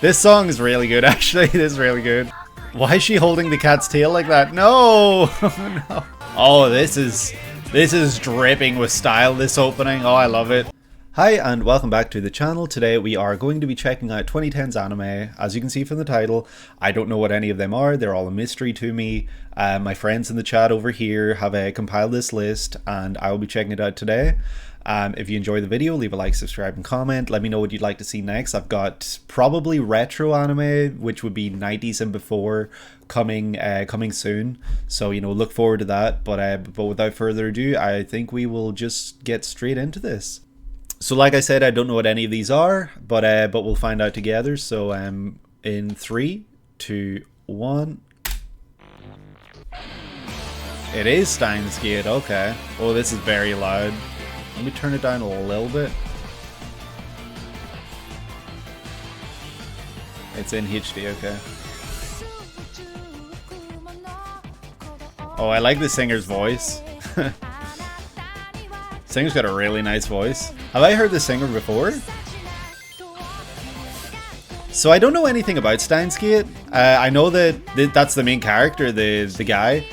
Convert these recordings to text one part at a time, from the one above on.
This song is really good, actually. It is really good. Why is she holding the cat's tail like that? No! No. Oh, this is dripping with style, this opening. Oh, I love it. Hi, and welcome back to the channel. Today we are going to be checking out 2010's anime. As you can see from the title, I don't know what any of them are. They're all a mystery to me. My friends in the chat over here have compiled this list, and I will be checking it out today. If you enjoy the video, leave a like, subscribe, and comment. Let me know what you'd like to see next. I've got probably retro anime, which would be 90s and before, coming soon. So, you know, look forward to that. But without further ado, I think we will just get straight into this. So like I said, I don't know what any of these are, but we'll find out together. So in 3, 2, 1. It is Steins Gate, okay. Oh, this is very loud. Let me turn it down a little bit. It's in HD, okay. Oh, I like the singer's voice. Singer's got a really nice voice. Have I heard the singer before? So I don't know anything about Steins Gate. I know that that's the main character, the guy.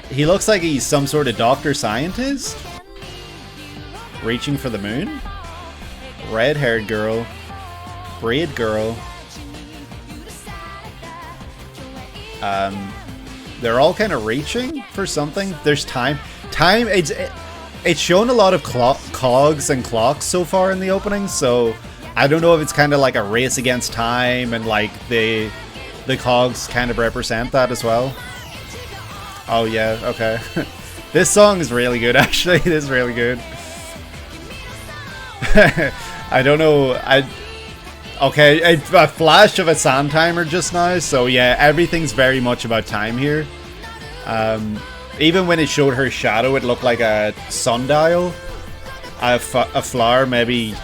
He looks like he's some sort of doctor scientist. Reaching for the moon. Red-haired girl. Braid girl. They're all kind of reaching for something. There's time. It's shown a lot of cogs and clocks so far in the opening, so I don't know if it's kind of like a race against time and like the cogs kind of represent that as well. Oh yeah, okay. This song is really good, actually. It is really good. I don't know. Okay, a flash of a sand timer just now, so yeah, everything's very much about time here. Even when it showed her shadow, it looked like a sundial. A flower, maybe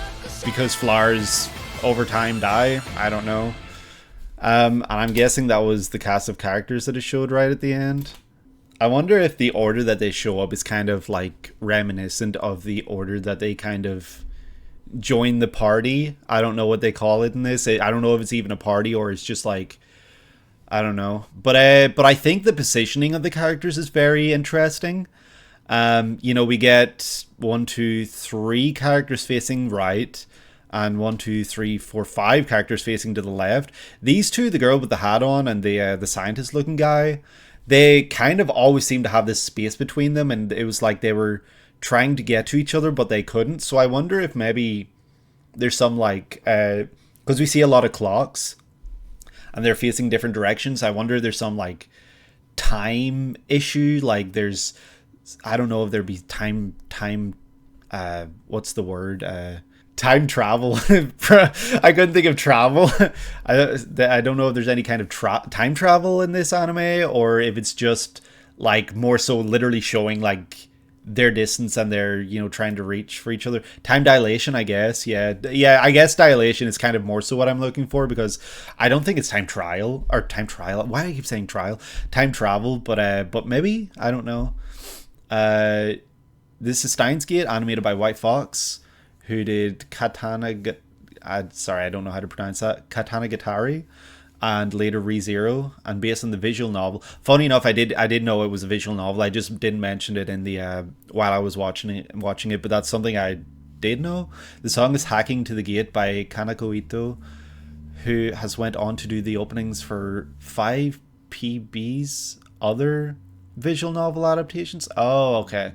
because flowers over time die. I don't know. And I'm guessing that was the cast of characters that it showed right at the end. I wonder if the order that they show up is kind of like reminiscent of the order that they kind of join the party. I don't know what they call it in this. I don't know if it's even a party or it's just like, I don't know. But I think the positioning of the characters is very interesting. You know, we get 1, 2, 3 characters facing right, and 1, 2, 3, 4, 5 characters facing to the left. These two, the girl with the hat on and the scientist looking guy, they kind of always seem to have this space between them, and it was like they were trying to get to each other, but they couldn't. So I wonder if maybe there's some like, because we see a lot of clocks, and they're facing different directions. I wonder if there's some like time issue, like there's, I don't know if there'd be time, what's the word? Time travel. I couldn't think of travel. I don't know if there's any kind of time travel in this anime, or if it's just like more so literally showing like their distance and they're, you know, trying to reach for each other. Time dilation, I guess. Yeah, I guess dilation is kind of more so what I'm looking for, because I don't think it's time trial. Why do I keep saying trial? Time travel, but maybe, I don't know. This is Steins Gate, animated by White Fox, who did sorry, I don't know how to pronounce that. Katanagatari, and later ReZero, and based on the visual novel. Funny enough, I did know it was a visual novel. I just didn't mention it in the while I was watching it, but that's something I did know. The song is Hacking to the Gate by Kanako Itou, who has went on to do the openings for 5 PB's other visual novel adaptations. Oh, okay.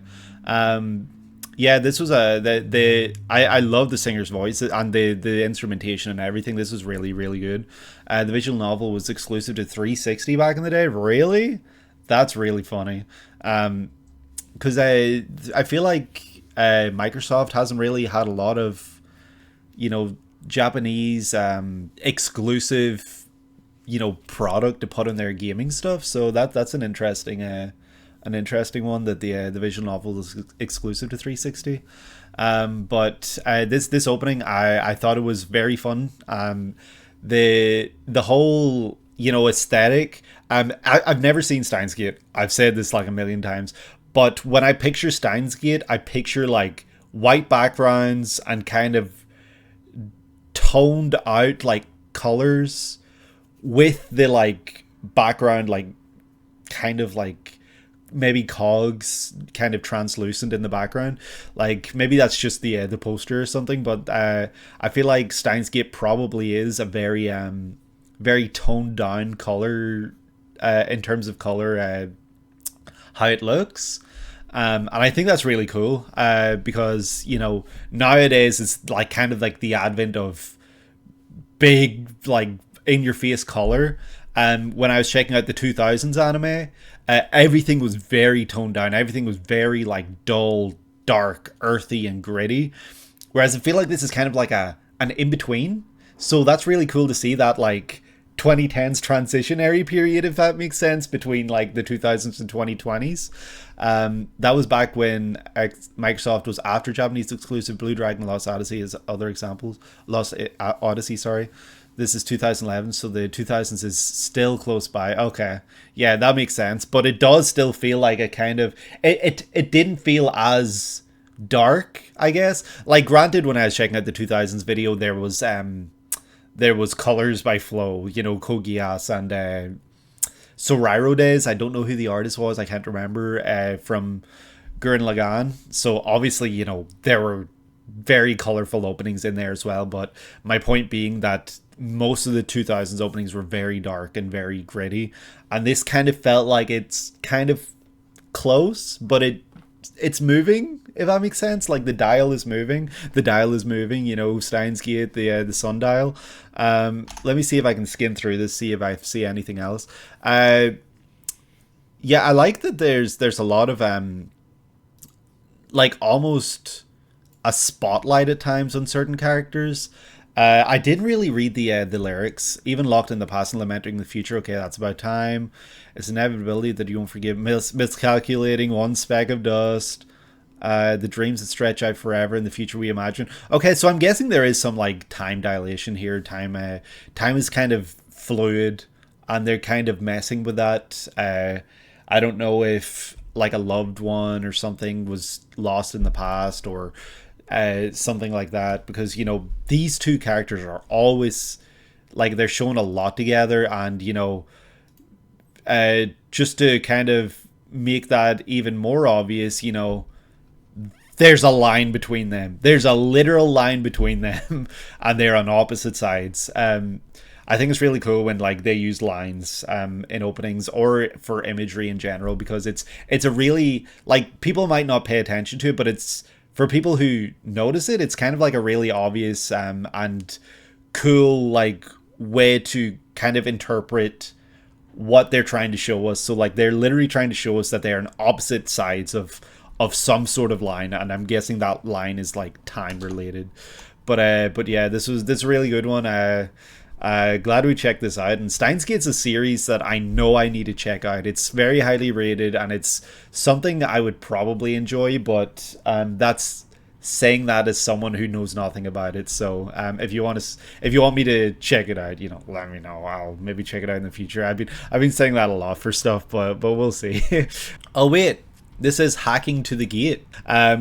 Yeah, this was I love the singer's voice and the instrumentation and everything. This was really, really good. The visual novel was exclusive to 360 back in the day. Really? That's really funny. Because I feel like Microsoft hasn't really had a lot of, you know, Japanese exclusive, you know, product to put in their gaming stuff. So that's an interesting one, that the visual novel is exclusive to 360. But this opening, I thought it was very fun. The whole, you know, aesthetic. I've never seen Steins Gate. I've said this like a million times, but when I picture Steins Gate, I picture like white backgrounds and kind of toned out like colors with the like background like kind of like maybe cogs kind of translucent in the background. Like maybe that's just the poster or something, but I feel like Steins Gate probably is a very very toned down color in terms of color, how it looks. And I think that's really cool because, you know, nowadays it's like kind of like the advent of big, like in your face color. And when I was checking out the 2000s anime, everything was very toned down. Everything was very like dull, dark, earthy, and gritty. Whereas I feel like this is kind of like an in between. So that's really cool to see that like 2010s transitionary period, if that makes sense, between like the 2000s and 2020s. That was back when Microsoft was after Japanese exclusive Blue Dragon Lost Odyssey as other examples. Lost Odyssey, sorry. This is 2011, so the 2000s is still close by. Okay, yeah, that makes sense. But it does still feel like a kind of... It didn't feel as dark, I guess. Like, granted, when I was checking out the 2000s video, there was colors by Flow, you know, Kogias and Sorairo Days. I don't know who the artist was. I can't remember. From Gurren Lagann. So obviously, you know, there were very colorful openings in there as well. But my point being that most of the 2000s openings were very dark and very gritty. And this kind of felt like it's kind of close, but it's moving, if that makes sense. Like the dial is moving, you know, Steins Gate, the sundial. Let me see if I can skim through this, see if I see anything else. Yeah, I like that there's a lot of like almost a spotlight at times on certain characters. I didn't really read the lyrics. Even locked in the past and lamenting the future. Okay, that's about time. It's inevitability that you won't forgive. Miscalculating one speck of dust. The dreams that stretch out forever in the future we imagine. Okay, so I'm guessing there is some like time dilation here. Time is kind of fluid, and they're kind of messing with that. I don't know if like a loved one or something was lost in the past or something like that, because, you know, these two characters are always like, they're showing a lot together, and, you know, just to kind of make that even more obvious, you know, there's a line between them. There's a literal line between them, and they're on opposite sides. I think it's really cool when like they use lines in openings or for imagery in general, because it's a really, like, people might not pay attention to it, but it's, for people who notice it, it's kind of like a really obvious and cool like way to kind of interpret what they're trying to show us. So like they're literally trying to show us that they are on opposite sides of some sort of line, and I'm guessing that line is like time related. But yeah, this is a really good one. Glad we checked this out. And Steins Gate's a series that I know I need to check out. It's very highly rated, and it's something that I would probably enjoy, but that's saying that as someone who knows nothing about it. So if you want me to check it out, you know, let me know. I'll maybe check it out in the future. I've been saying that a lot for stuff, but we'll see. Oh wait, this is Hacking to the Gate.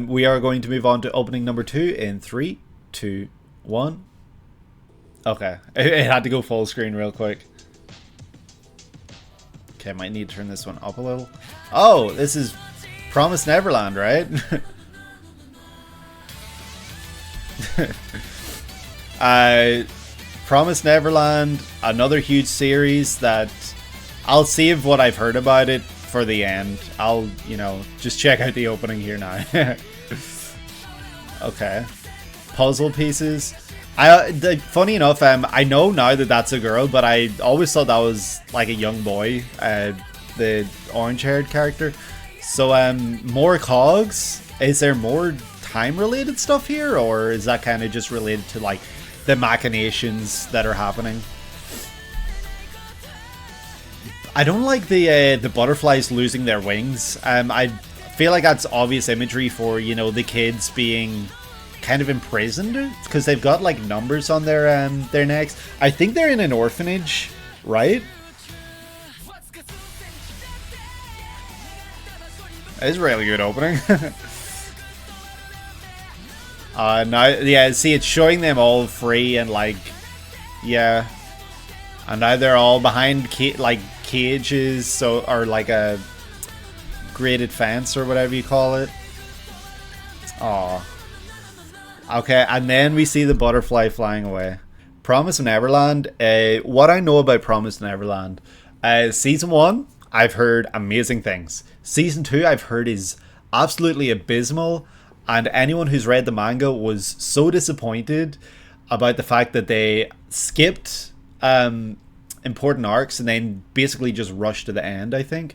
We are going to move on to opening number 2 in 3, 2, 1. Okay, it had to go full screen real quick. Okay, might need to turn this one up a little. Oh, this is Promised Neverland, right? Promised Neverland, another huge series that I'll save what I've heard about it for the end. I'll, you know, just check out the opening here now. Okay, puzzle pieces. Funny enough, I know now that that's a girl, but I always thought that was like a young boy, the orange-haired character. So, more cogs. Is there more time-related stuff here, or is that kind of just related to like the machinations that are happening? I don't like the butterflies losing their wings. I feel like that's obvious imagery for, you know, the kids being kind of imprisoned, because they've got like numbers on their necks. I think they're in an orphanage, right? It's a really good opening. Now, yeah, see, it's showing them all free and like, yeah, and now they're all behind like cages, so or like a graded fence or whatever you call it. Oh, okay, and then we see the butterfly flying away. Promise Neverland. What I know about Promise Neverland, season 1, I've heard amazing things. Season 2, I've heard is absolutely abysmal, and anyone who's read the manga was so disappointed about the fact that they skipped important arcs and then basically just rushed to the end, I think.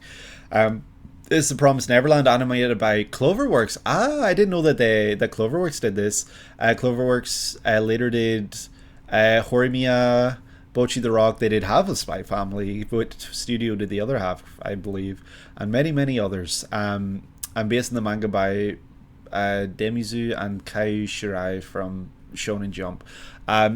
This is The Promised Neverland, animated by CloverWorks. I didn't know that CloverWorks did this. CloverWorks later did Horimiya, Bocchi the Rock. They did have a Spy Family, but Studio did the other half, I believe, and many, many others. I'm based in the manga by Demizu and Kai Shirai from Shonen Jump.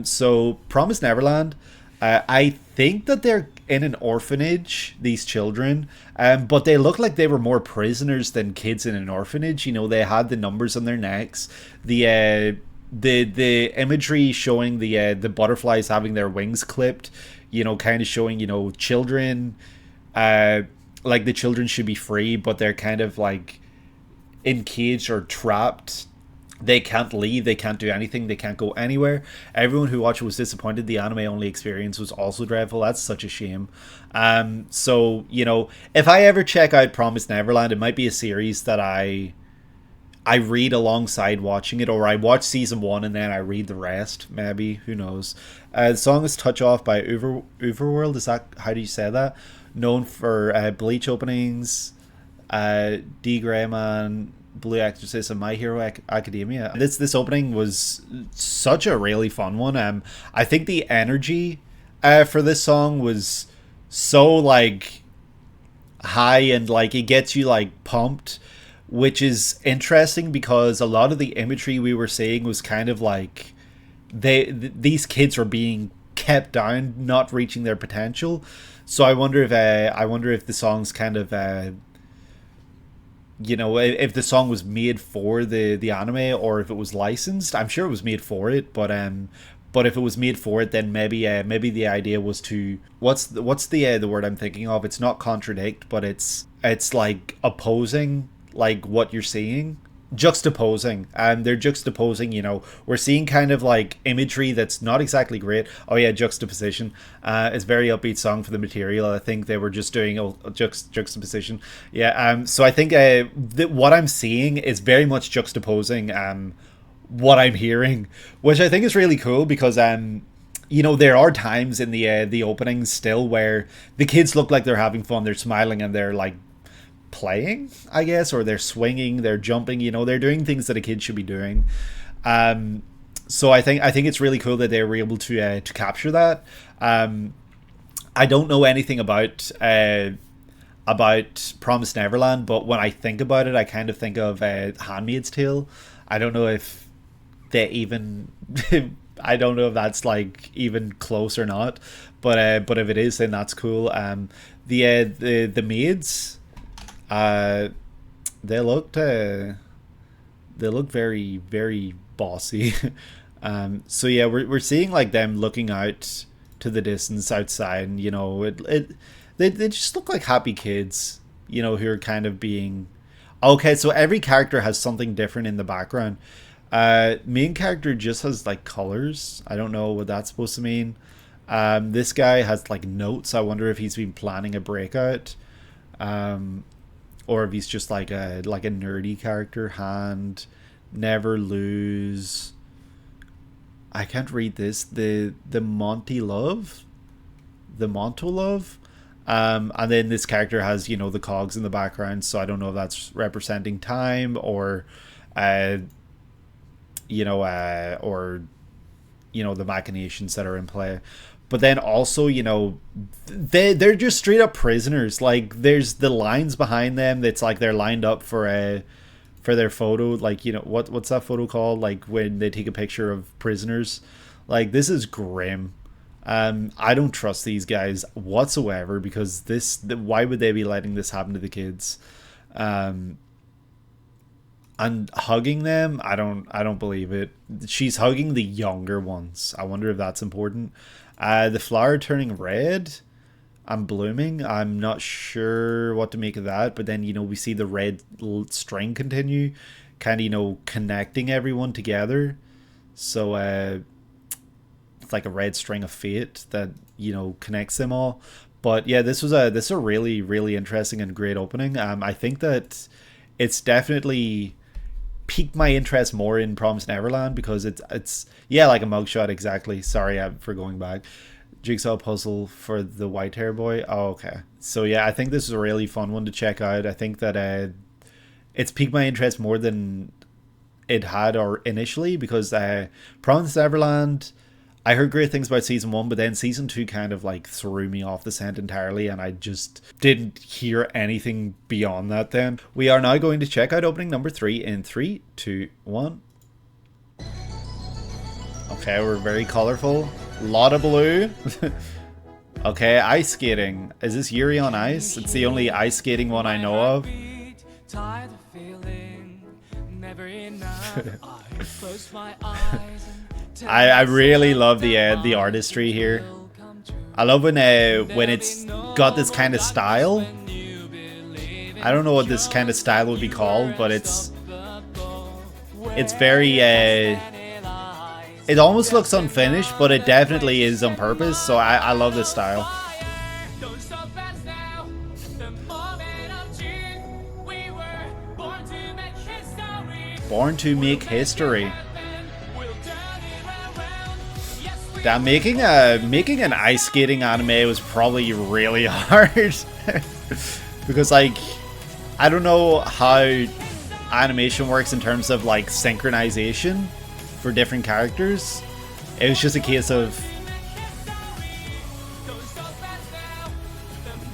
So Promised Neverland, I think that they're in an orphanage, these children, but they look like they were more prisoners than kids in an orphanage. You know, they had the numbers on their necks. The imagery showing the butterflies having their wings clipped, you know, kind of showing, you know, children, like the children should be free, but they're kind of like encaged or trapped. They can't leave, they can't do anything, they can't go anywhere. Everyone who watched it was disappointed. The anime only experience was also dreadful. That's such a shame. So, you know, if I ever check out Promised Neverland, it might be a series that I read alongside watching it, or I watch season 1 and then I read the rest, maybe, who knows. The song is Touch Off by UVERworld. Is that, how do you say that? Known for Bleach openings, D. Greyman, Blue Exorcist, and My Hero Academia. This opening was such a really fun one. I think the energy for this song was so like high, and like it gets you like pumped, which is interesting because a lot of the imagery we were seeing was kind of like these kids were being kept down, not reaching their potential. So I wonder if the song's kind of you know, if the song was made for the anime or if it was licensed. I'm sure it was made for it, but if it was made for it, then maybe the idea was to what's the word I'm thinking of? It's not contradict, but it's like opposing like what you're seeing. Juxtaposing, and they're juxtaposing, you know, we're seeing kind of like imagery that's not exactly great. Oh yeah, juxtaposition. It's a very upbeat song for the material. I think they were just doing a juxtaposition. Yeah. So I think what I'm seeing is very much juxtaposing what I'm hearing, which I think is really cool because you know, there are times in the openings still where the kids look like they're having fun, they're smiling, and they're like playing, I guess, or they're swinging, they're jumping, you know, they're doing things that a kid should be doing. So I think it's really cool that they were able to capture that. I don't know anything about Promised Neverland, but when I think about it, I kind of think of Handmaid's Tale. I don't know if they even I don't know if that's like even close or not, but if it is, then that's cool. The maids, they looked very, very bossy. So yeah, we're seeing like them looking out to the distance outside, and you know, they just look like happy kids, you know, who are kind of being okay. So every character has something different in the background. Main character just has like colors. I don't know what that's supposed to mean. This guy has like notes. I wonder if he's been planning a breakout. Or if he's just like a nerdy character. Hand, never lose. I can't read this. The Monty Love, the Monto Love, and then this character has, you know, the cogs in the background. So I don't know if that's representing time or, you know, or you know, the machinations that are in play. But then also, you know, they're just straight up prisoners. Like, there's the lines behind them that's like they're lined up for their photo. Like, you know, what's that photo called? Like when they take a picture of prisoners. Like, this is grim. I don't trust these guys whatsoever because why would they be letting this happen to the kids? and hugging them. I don't believe it. She's hugging the younger ones. I wonder if that's important. The flower turning red and blooming. I'm not sure what to make of that. But then, you know, we see the red string continue, kind of, you know, connecting everyone together. So it's like a red string of fate that, you know, connects them all. But yeah, this is a really, really interesting and great opening. I think that it's definitely piqued my interest more in Promised Neverland, because it's yeah, like a mugshot. Exactly. Sorry for going back. Jigsaw puzzle for the white hair boy. Oh, okay. So yeah, I think this is a really fun one to check out. I think that it's piqued my interest more than it had or initially, because Promised Neverland, I heard great things about season 1, but then season 2 kind of like threw me off the scent entirely, and I just didn't hear anything beyond that then. We are now going to check out opening number 3 in 3, 2, 1. Okay, we're very colorful. Lot of blue. Okay, ice skating. Is this Yuri on Ice? It's the only ice skating one I know of. I really love the artistry here. I love when it's got this kind of style. I don't know what this kind of style would be called, but it's very it almost looks unfinished, but it definitely is on purpose. So I love this style. Born to make history. Damn, making an ice skating anime was probably really hard. Because, like, I don't know how animation works in terms of, like, synchronization for different characters. It was just a case of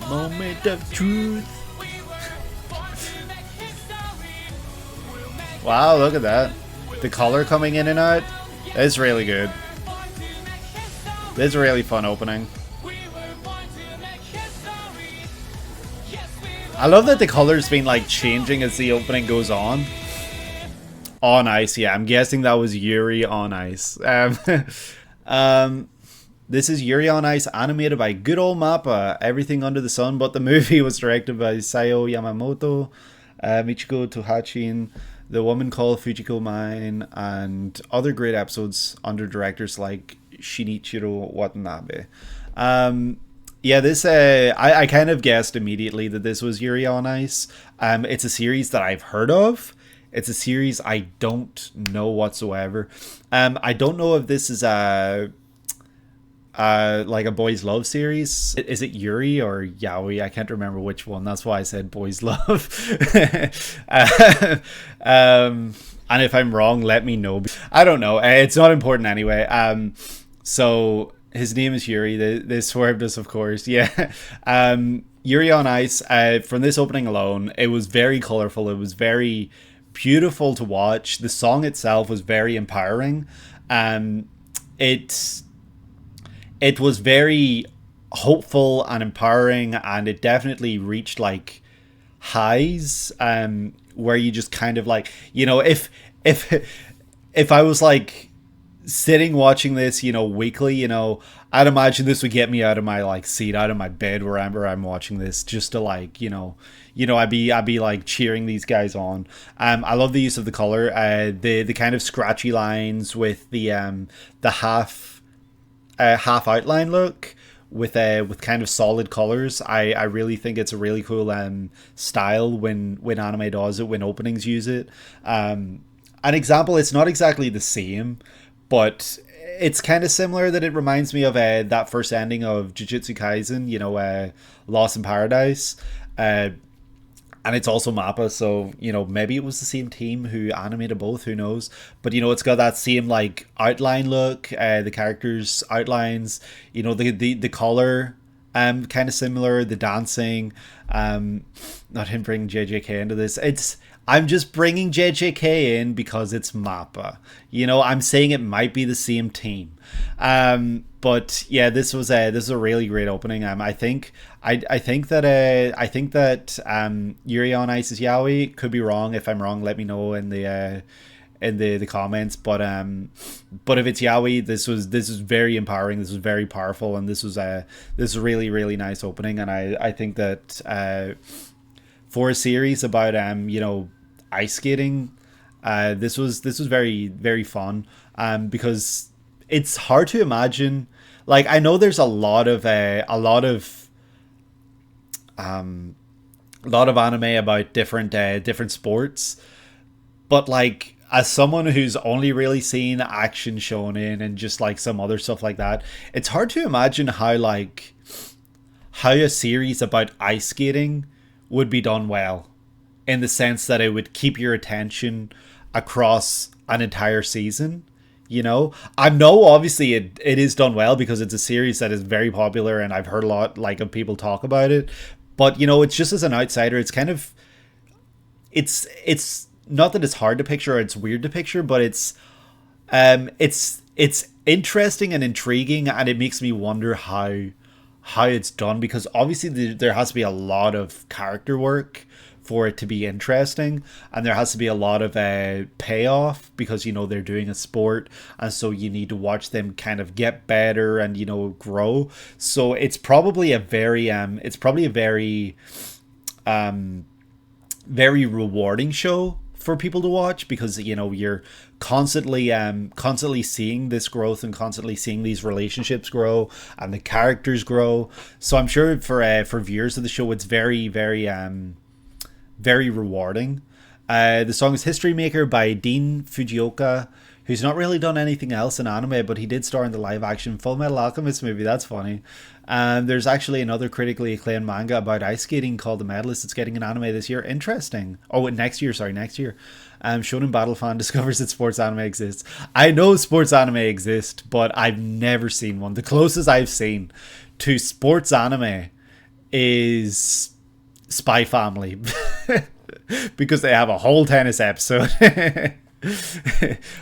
moment of truth. Wow, look at that. The color coming in and out. It's really good. This is a really fun opening. I love that the color's been like changing as the opening goes on. On Ice, yeah, I'm guessing that was Yuri on Ice. This is Yuri on Ice, animated by good old Mappa. Everything Under the Sun, but the movie was directed by Sayo Yamamoto, Michiko Tohachin, The Woman Called Fujiko Mine, and other great episodes under directors like Shinichiro Watanabe. Yeah, this I kind of guessed immediately that this was Yuri on Ice. It's a series that I've heard of. It's a series I don't know whatsoever. I don't know if this is like a boys love series. Is it Yuri or Yaoi? I can't remember which one. That's why I said boys love. And if I'm wrong, let me know. I don't know. It's not important anyway. So his name is Yuri. They swerved us, of course. Yeah. Yuri on Ice. From this opening alone, it was very colorful. It was very beautiful to watch. The song itself was very empowering. It was very hopeful and empowering, and it definitely reached like highs where you just kind of like, you know, if I was like sitting watching this, you know, weekly, you know, I'd imagine this would get me out of my like seat, out of my bed wherever I'm watching this, just to like, you know, I'd be like cheering these guys on. I love the use of the color, the kind of scratchy lines with the half outline look with kind of solid colors. I really think it's a really cool style when anime does it, when openings use it. An example, it's not exactly the same, but it's kind of similar, that it reminds me of that first ending of Jujutsu Kaisen, you know, Lost in Paradise. And it's also Mappa, so, you know, maybe it was the same team who animated both, who knows. But, you know, it's got that same, like, outline look, the characters' outlines, you know, the color, kind of similar, the dancing, not him bringing JJK into this. I'm just bringing JJK in because it's Mappa. You know, I'm saying it might be the same team. But yeah, this was a really great opening. I think that Yuri on Ice is Yaoi. Could be wrong. If I'm wrong, let me know in the comments. But if it's Yaoi, this was very empowering. This was very powerful, and this was a really, really nice opening. And I think that for a series about you know, ice skating, this was very, very fun. Because it's hard to imagine. Like, I know there's a lot of anime about different sports, but like, as someone who's only really seen action shonen and just like some other stuff like that, it's hard to imagine how a series about ice skating would be done well, in the sense that it would keep your attention across an entire season. You know, I know obviously it is done well because it's a series that is very popular, and I've heard a lot like of people talk about it. But you know, it's just, as an outsider, it's kind of, it's not that it's hard to picture or it's weird to picture, but it's interesting and intriguing, and it makes me wonder how it's done, because obviously there has to be a lot of character work for it to be interesting, and there has to be a lot of payoff, because you know, they're doing a sport, and so you need to watch them kind of get better and, you know, grow. So it's probably a very very rewarding show for people to watch, because you know, you're constantly seeing this growth and constantly seeing these relationships grow and the characters grow. So I'm sure for viewers of the show, it's very, very very rewarding. The song is History Maker by Dean Fujioka, who's not really done anything else in anime, but he did star in the live action Full Metal Alchemist movie. That's funny. And there's actually another critically acclaimed manga about ice skating called The Medalist. It's getting an anime this year. Interesting. Oh, next year. Shonen Battle Fan discovers that sports anime exists. I know sports anime exist, but I've never seen one. The closest I've seen to sports anime is Spy Family, because they have a whole tennis episode.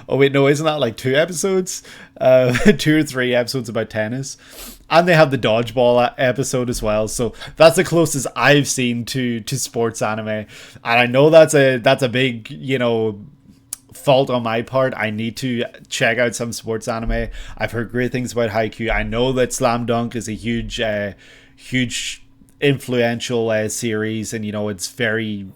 Oh wait, no, isn't that like 2 episodes? 2 or 3 episodes about tennis, and they have the dodgeball episode as well. So that's the closest I've seen to sports anime, and I know that's a big, you know, fault on my part. I need to check out some sports anime. I've heard great things about Haikyuu. I know that Slam Dunk is a huge influential series, and you know, it's very,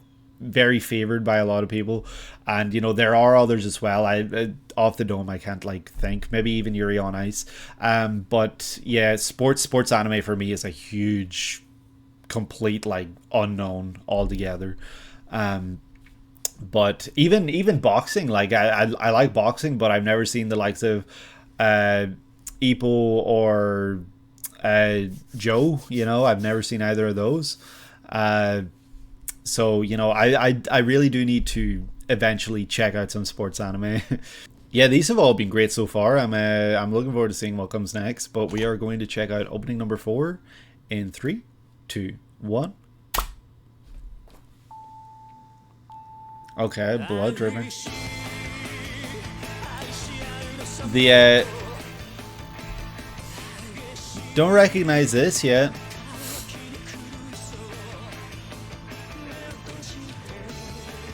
very favored by a lot of people, and you know, there are others as well. I off the dome I can't like think, maybe even Yuri on Ice, but yeah, sports anime for me is a huge, complete like unknown altogether. But even boxing, like I like boxing, but I've never seen the likes of Ipo or Joe. You know, I've never seen either of those. So you know, I really do need to eventually check out some sports anime. Yeah, these have all been great so far. I'm looking forward to seeing what comes next. But we are going to check out opening number 4 in 3, 2, 1. Okay, blood dripping. The don't recognize this yet.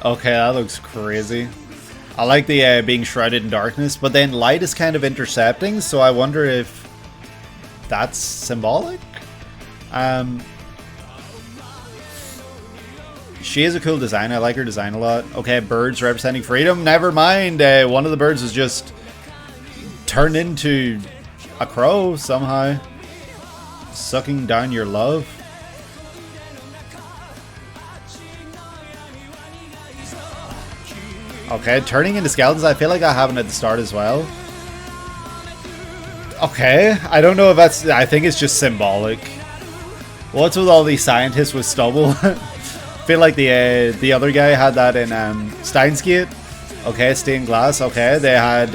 Okay, that looks crazy. I like the being shrouded in darkness, but then light is kind of intercepting, so I wonder if that's symbolic. She is a cool design. I like her design a lot. Okay, birds representing freedom. Never mind. One of the birds was just turned into a crow somehow, sucking down your love. Okay, turning into skeletons. I feel like that happened at the start as well. Okay, I don't know if that's... I think it's just symbolic. What's with all these scientists with stubble? I feel like the other guy had that in Steins. Okay, stained glass. Okay, they had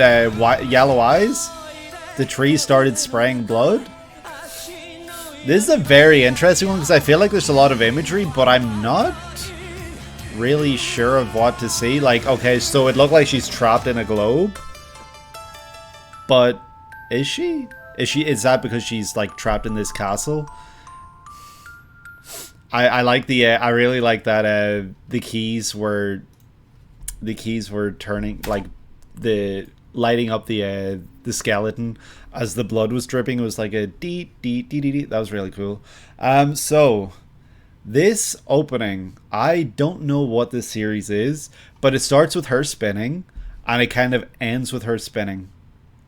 yellow eyes. The tree started spraying blood. This is a very interesting one because I feel like there's a lot of imagery, but I'm not really sure of what to see. Like, okay, so it looked like she's trapped in a globe. But is she? Is that because she's like trapped in this castle? I like the I really like that the keys were turning, like the lighting up the skeleton as the blood was dripping. It was like a dee dee dee dee dee. That was really cool. So this opening, I don't know what this series is, but it starts with her spinning and it kind of ends with her spinning.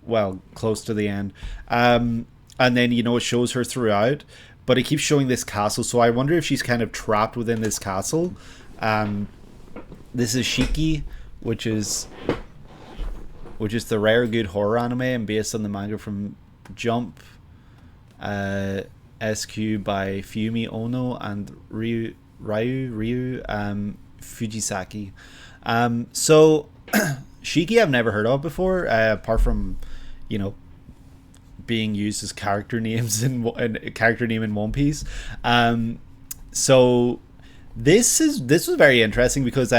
Well, close to the end. And then, you know, it shows her throughout, but it keeps showing this castle, so I wonder if she's kind of trapped within this castle. This is Shiki, which is the rare good horror anime and based on the manga from Jump, SQ by Fumi Ono and Ryu Fujisaki. So Shiki I've never heard of before, apart from, you know, being used as character names in character name in One Piece. So this was very interesting because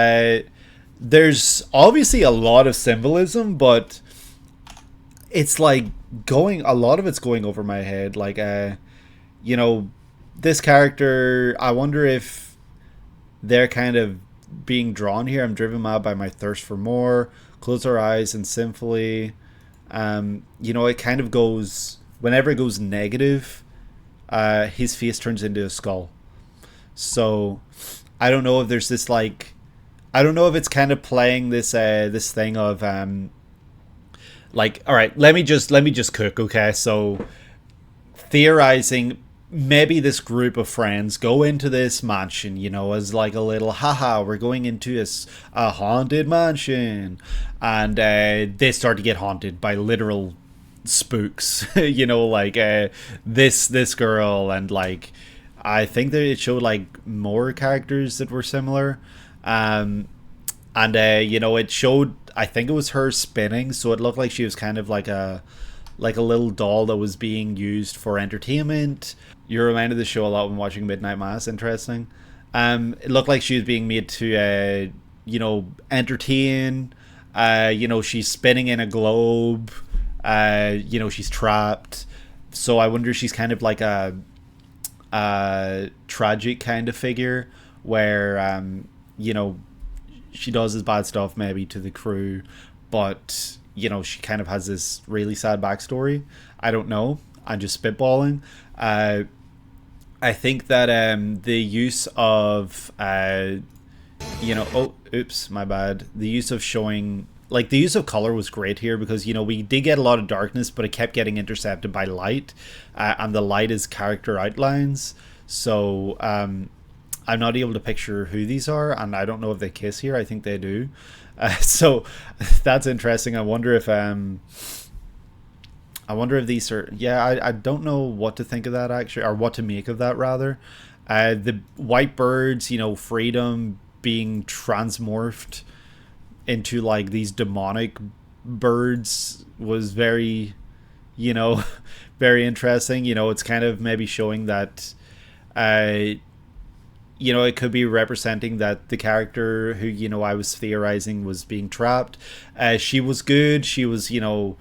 there's obviously a lot of symbolism, but it's like a lot of it's going over my head. Like, you know, this character, I wonder if they're kind of being drawn here. I'm driven mad by my thirst for more. Close our eyes and sinfully. You know, it kind of goes, whenever it goes negative, his face turns into a skull. So I don't know if there's this, like, I don't know if it's kind of playing this this thing of like, all right, let me just cook, okay? So theorizing, maybe this group of friends go into this mansion, you know, as like a little haha, we're going into a haunted mansion, and they start to get haunted by literal spooks. You know, like this girl, and like I think that it showed like more characters that were similar, and you know, it showed, I think it was her spinning, so it looked like she was kind of like a little doll that was being used for entertainment. You're reminded of the show a lot when watching Midnight Mass. Interesting. It looked like she was being made to you know, entertain. You know, she's spinning in a globe. You know, she's trapped. So I wonder if she's kind of like a tragic kind of figure where you know, she does this bad stuff maybe to the crew, but you know, she kind of has this really sad backstory. I don't know. I'm just spitballing. I think that the use of you know, oh, oops, my bad. The use of showing, like, the use of color was great here because, you know, we did get a lot of darkness, but it kept getting intercepted by light, and the light is character outlines. So I'm not able to picture who these are, and I don't know if they kiss here. I think they do. So that's interesting. I wonder if these are, yeah, I don't know what to think of that actually, or what to make of that rather. The white birds, you know, freedom being transmorphed into like these demonic birds was very, you know, very interesting. You know, it's kind of maybe showing that you know, it could be representing that the character who, you know, I was theorizing was being trapped. She was good. She was, you know,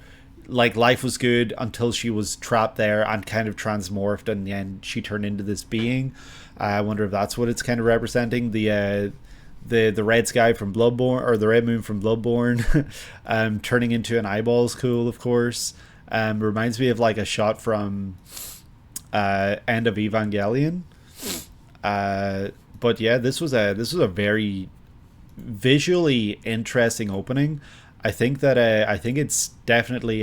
like, life was good until she was trapped there and kind of transmorphed, and then she turned into this being. I wonder if that's what it's kind of representing. The red sky from Bloodborne, or the red moon from Bloodborne, turning into an eyeball is cool, of course. Reminds me of like a shot from End of Evangelion. But yeah, this was a very visually interesting opening. I think that I think it's definitely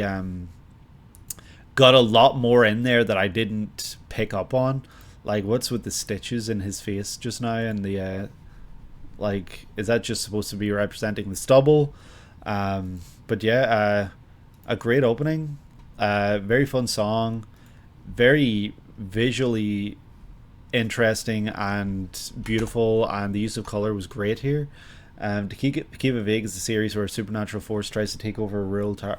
got a lot more in there that I didn't pick up on. Like, what's with the stitches in his face just now, and the like, is that just supposed to be representing the stubble? But yeah, a great opening, very fun song, very visually interesting and beautiful, and the use of color was great here. To keep it vague is a series where a supernatural force tries to take over a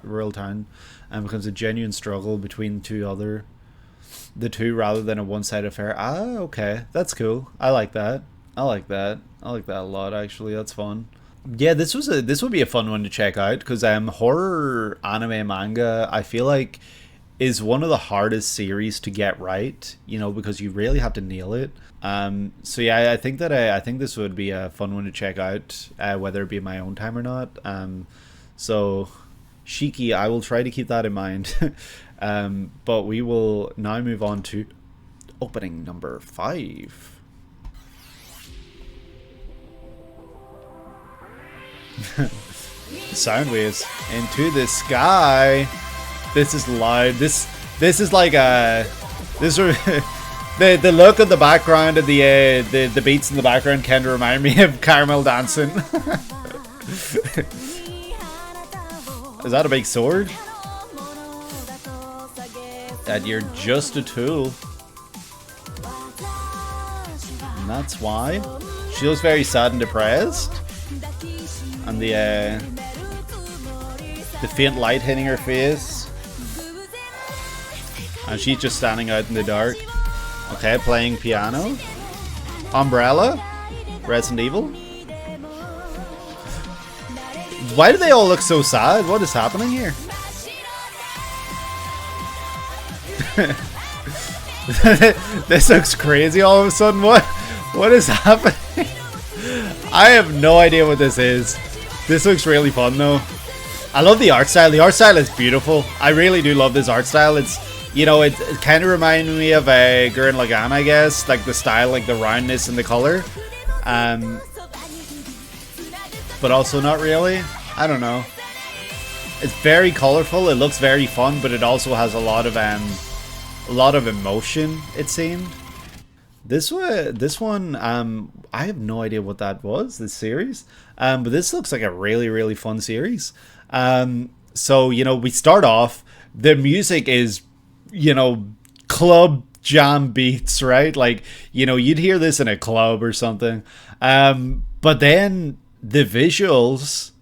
rural town and becomes a genuine struggle between the two rather than a one-sided affair. Okay, that's cool. I like that. I like that a lot, actually. That's fun. Yeah, this would be a fun one to check out because horror anime manga, I feel like, is one of the hardest series to get right. You know, because you really have to nail it. So yeah, I think this would be a fun one to check out, whether it be my own time or not. So Shiki, I will try to keep that in mind. But we will now move on to opening number 5. Sound waves into the sky. This is loud. This is like a the look of the background and the beats in the background kind of remind me of caramel dancing. Is that a big sword? That you're just a tool. And that's why she looks very sad and depressed. And the faint light hitting her face. And she's just standing out in the dark. Okay, playing piano. Umbrella. Resident Evil. Why do they all look so sad? What is happening here? This looks crazy all of a sudden. What is happening? I have no idea what this is. This looks really fun though. I love the art style. The art style is beautiful. I really do love this art style. It's, you know, it kind of reminded me of a Gurren Lagann, I guess. Like the style, like the roundness and the color. But also not really. I don't know. It's very colorful. It looks very fun, but it also has a lot of emotion, it seemed. This one, I have no idea what that was, this series. But this looks like a really, really fun series. So, you know, we start off, the music is, you know, club jam beats, right? Like, you know, you'd hear this in a club or something. But then the visuals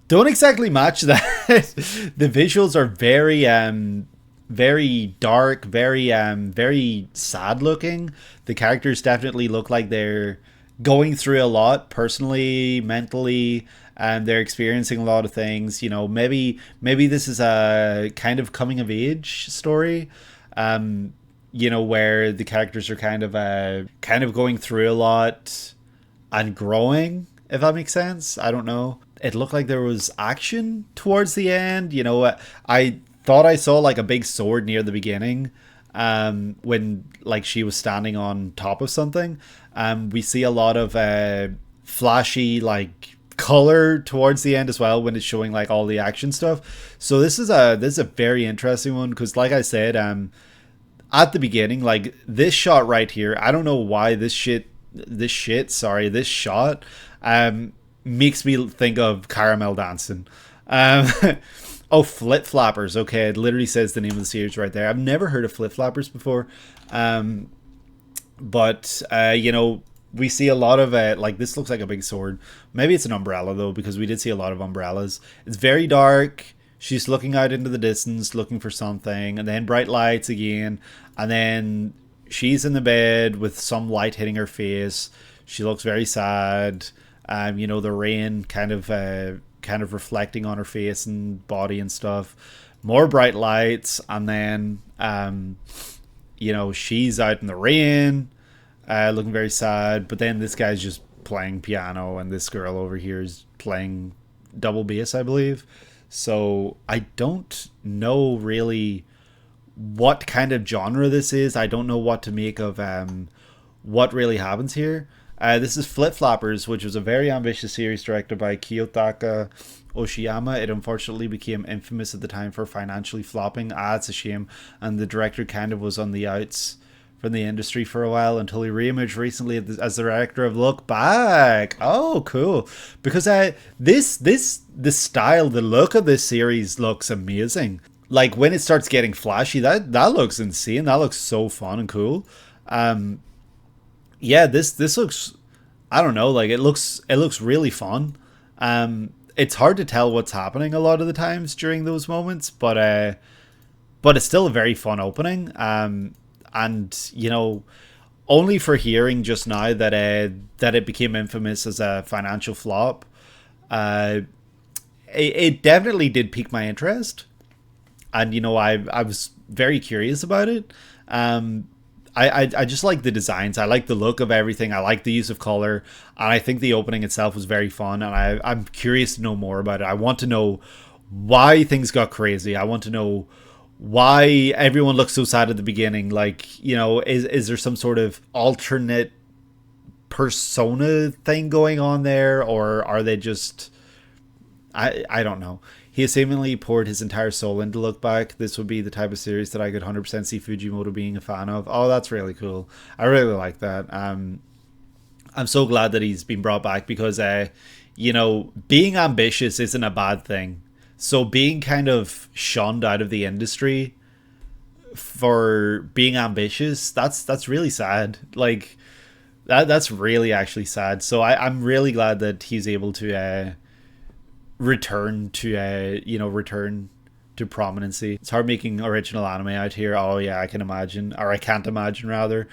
don't exactly match that. The visuals are very, very dark, very sad looking. The characters definitely look like they're going through a lot personally, mentally, and they're experiencing a lot of things. You know, maybe this is a kind of coming of age story. You know, where the characters are kind of going through a lot and growing, if that makes sense. I don't know. It looked like there was action towards the end. You know, I thought I saw like a big sword near the beginning, when like she was standing on top of something. We see a lot of flashy like color towards the end as well when it's showing like all the action stuff. So this is a very interesting one because, like I said, at the beginning, like this shot right here, I don't know why this shot makes me think of caramel dancing. Oh, Flip Flappers. Okay, it literally says the name of the series right there. I've never heard of Flip Flappers before. But you know, we see a lot of like this looks like a big sword. Maybe it's an umbrella though, because we did see a lot of umbrellas. It's very dark. She's looking out into the distance, looking for something, and then bright lights again, and then she's in the bed with some light hitting her face. She looks very sad. You know, the rain kind of reflecting on her face and body and stuff. More bright lights, and then you know, she's out in the rain, looking very sad. But then this guy's just playing piano, and this girl over here is playing double bass, I believe. So I don't know really what kind of genre this is. I don't know what to make of what really happens here. This is Flip Flappers, which was a very ambitious series directed by Kiyotaka Oshiyama. It unfortunately became infamous at the time for financially flopping. It's a shame. And the director kind of was on the outs from the industry for a while until he re-emerged recently as the director of Look Back. Oh, cool. Because the style, the look of this series looks amazing. Like when it starts getting flashy, that looks insane. That looks so fun and cool. Yeah, this looks, I don't know, like it looks really fun. It's hard to tell what's happening a lot of the times during those moments, but it's still a very fun opening. And you know, only for hearing just now that it became infamous as a financial flop, it definitely did pique my interest, and I was very curious about it. I just like the designs. I like the look of everything. I like the use of color, and I think the opening itself was very fun. And I'm curious to know more about it. I want to know why things got crazy. I want to know why everyone looks so sad at the beginning. Like, is there some sort of alternate persona thing going on there, or are they just... I don't know. He has seemingly poured his entire soul into Look Back. This would be the type of series that I could 100% see Fujimoto being a fan of. Oh, that's really cool. I really like that. I'm so glad that he's been brought back, because being ambitious isn't a bad thing. So being kind of shunned out of the industry for being ambitious, that's really sad. Like, that's really actually sad. So I'm really glad that he's able to return to prominency. It's hard making original anime out here. Oh yeah, I can imagine, or I can't imagine rather.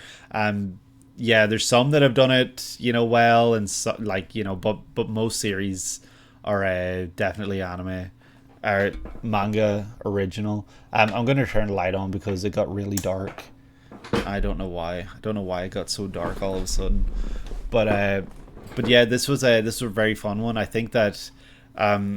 Yeah, there's some that have done it well, and so, but most series are definitely anime or manga original. I'm gonna turn the light on because it got really dark. I don't know why it got so dark all of a sudden, but yeah, this was a very fun one. I think that I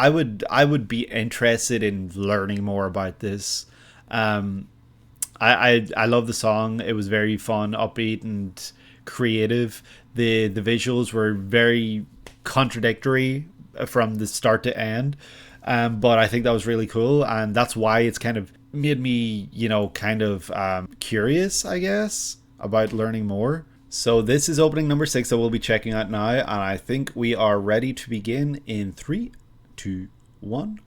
would be interested in learning more about this. I love the song. It was very fun, upbeat, and creative. The visuals were very contradictory from the start to end, but I think that was really cool, and that's why it's kind of made me curious, I guess, about learning more. So this is opening number 6 that we'll be checking out now, and I think we are ready to begin in 3, 2, 1.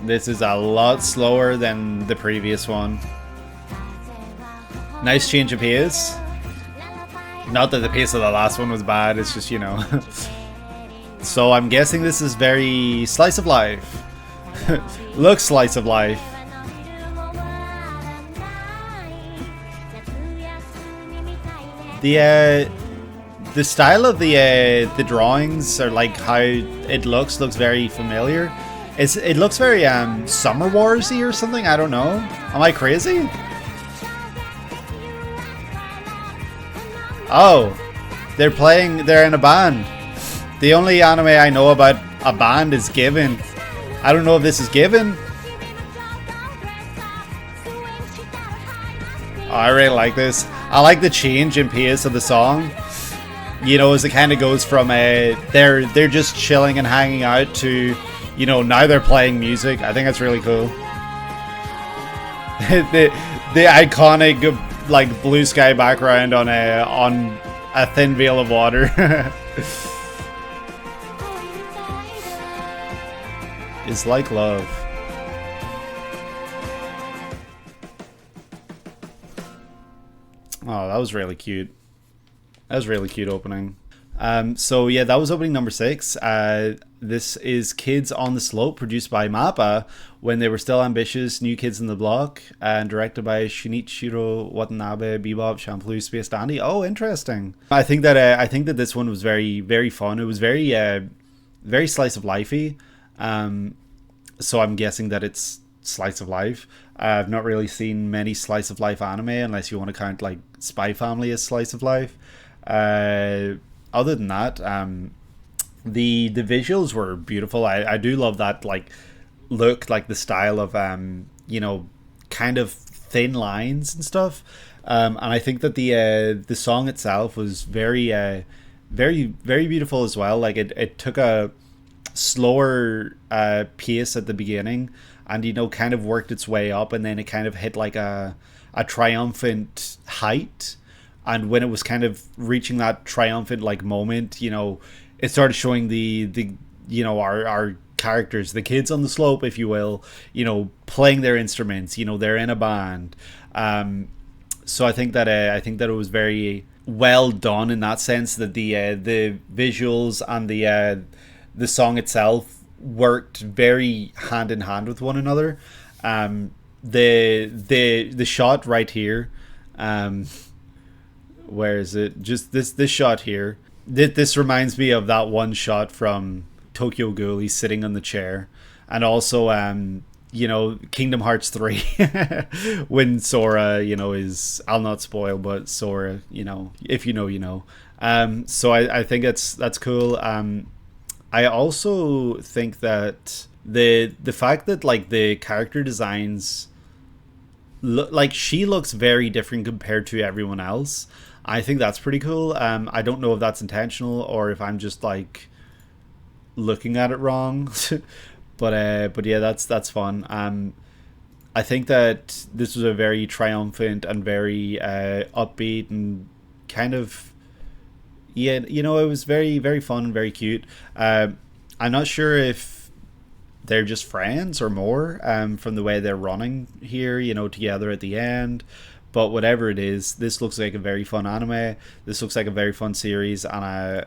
This is a lot slower than the previous one. Nice change of pace. Not that the pace of the last one was bad, it's just, So I'm guessing this is very slice of life. Looks slice of life. The style of the drawings, or like how it looks very familiar. It looks very Summer Warsy or something. I don't know. Am I crazy? Oh, they're in a band. The only anime I know about a band is Given. I don't know if this is Given. Oh, I really like this. I like the change in pace of the song. As it kind of goes from they're just chilling and hanging out to, now they're playing music. I think that's really cool. the iconic like blue sky background on a thin veil of water. Is like love. Oh, that was really cute. That was really cute opening. So yeah, that was opening number 6. This is Kids on the Slope, produced by MAPPA when they were still ambitious, New Kids in the Block, and directed by Shinichiro Watanabe, Bebop, Shampoo, Space Dandy. Oh, interesting. I think that this one was very, very fun. It was very very slice of lifey. So I'm guessing that it's slice of life. I've not really seen many slice of life anime, unless you want to count like Spy Family as slice of life. Other than that, the visuals were beautiful. I do love that like look, like the style of kind of thin lines and stuff. And I think that the song itself was very very, very beautiful as well. Like it took a slower pace at the beginning, and kind of worked its way up, and then it kind of hit like a triumphant height. And when it was kind of reaching that triumphant like moment, it started showing the our characters, the kids on the slope, if you will, playing their instruments. They're in a band. So I think that it was very well done in that sense, that the visuals and the song itself worked very hand in hand with one another. The shot right here, where is it? Just this shot here. This reminds me of that one shot from Tokyo Ghoul. He's sitting on the chair, and also Kingdom Hearts 3 when Sora, is, I'll not spoil, but Sora, if you know, you know. So I think that's cool. I also think that the fact that like the character designs like she looks very different compared to everyone else. I think that's pretty cool. I don't know if that's intentional or if I'm just like looking at it wrong. but yeah, that's fun. I think that this was a very triumphant and very upbeat and kind of, yeah, it was very, very fun and very cute. I'm not sure if they're just friends or more, from the way they're running here, together at the end. But whatever it is, this looks like a very fun anime. This looks like a very fun series, and I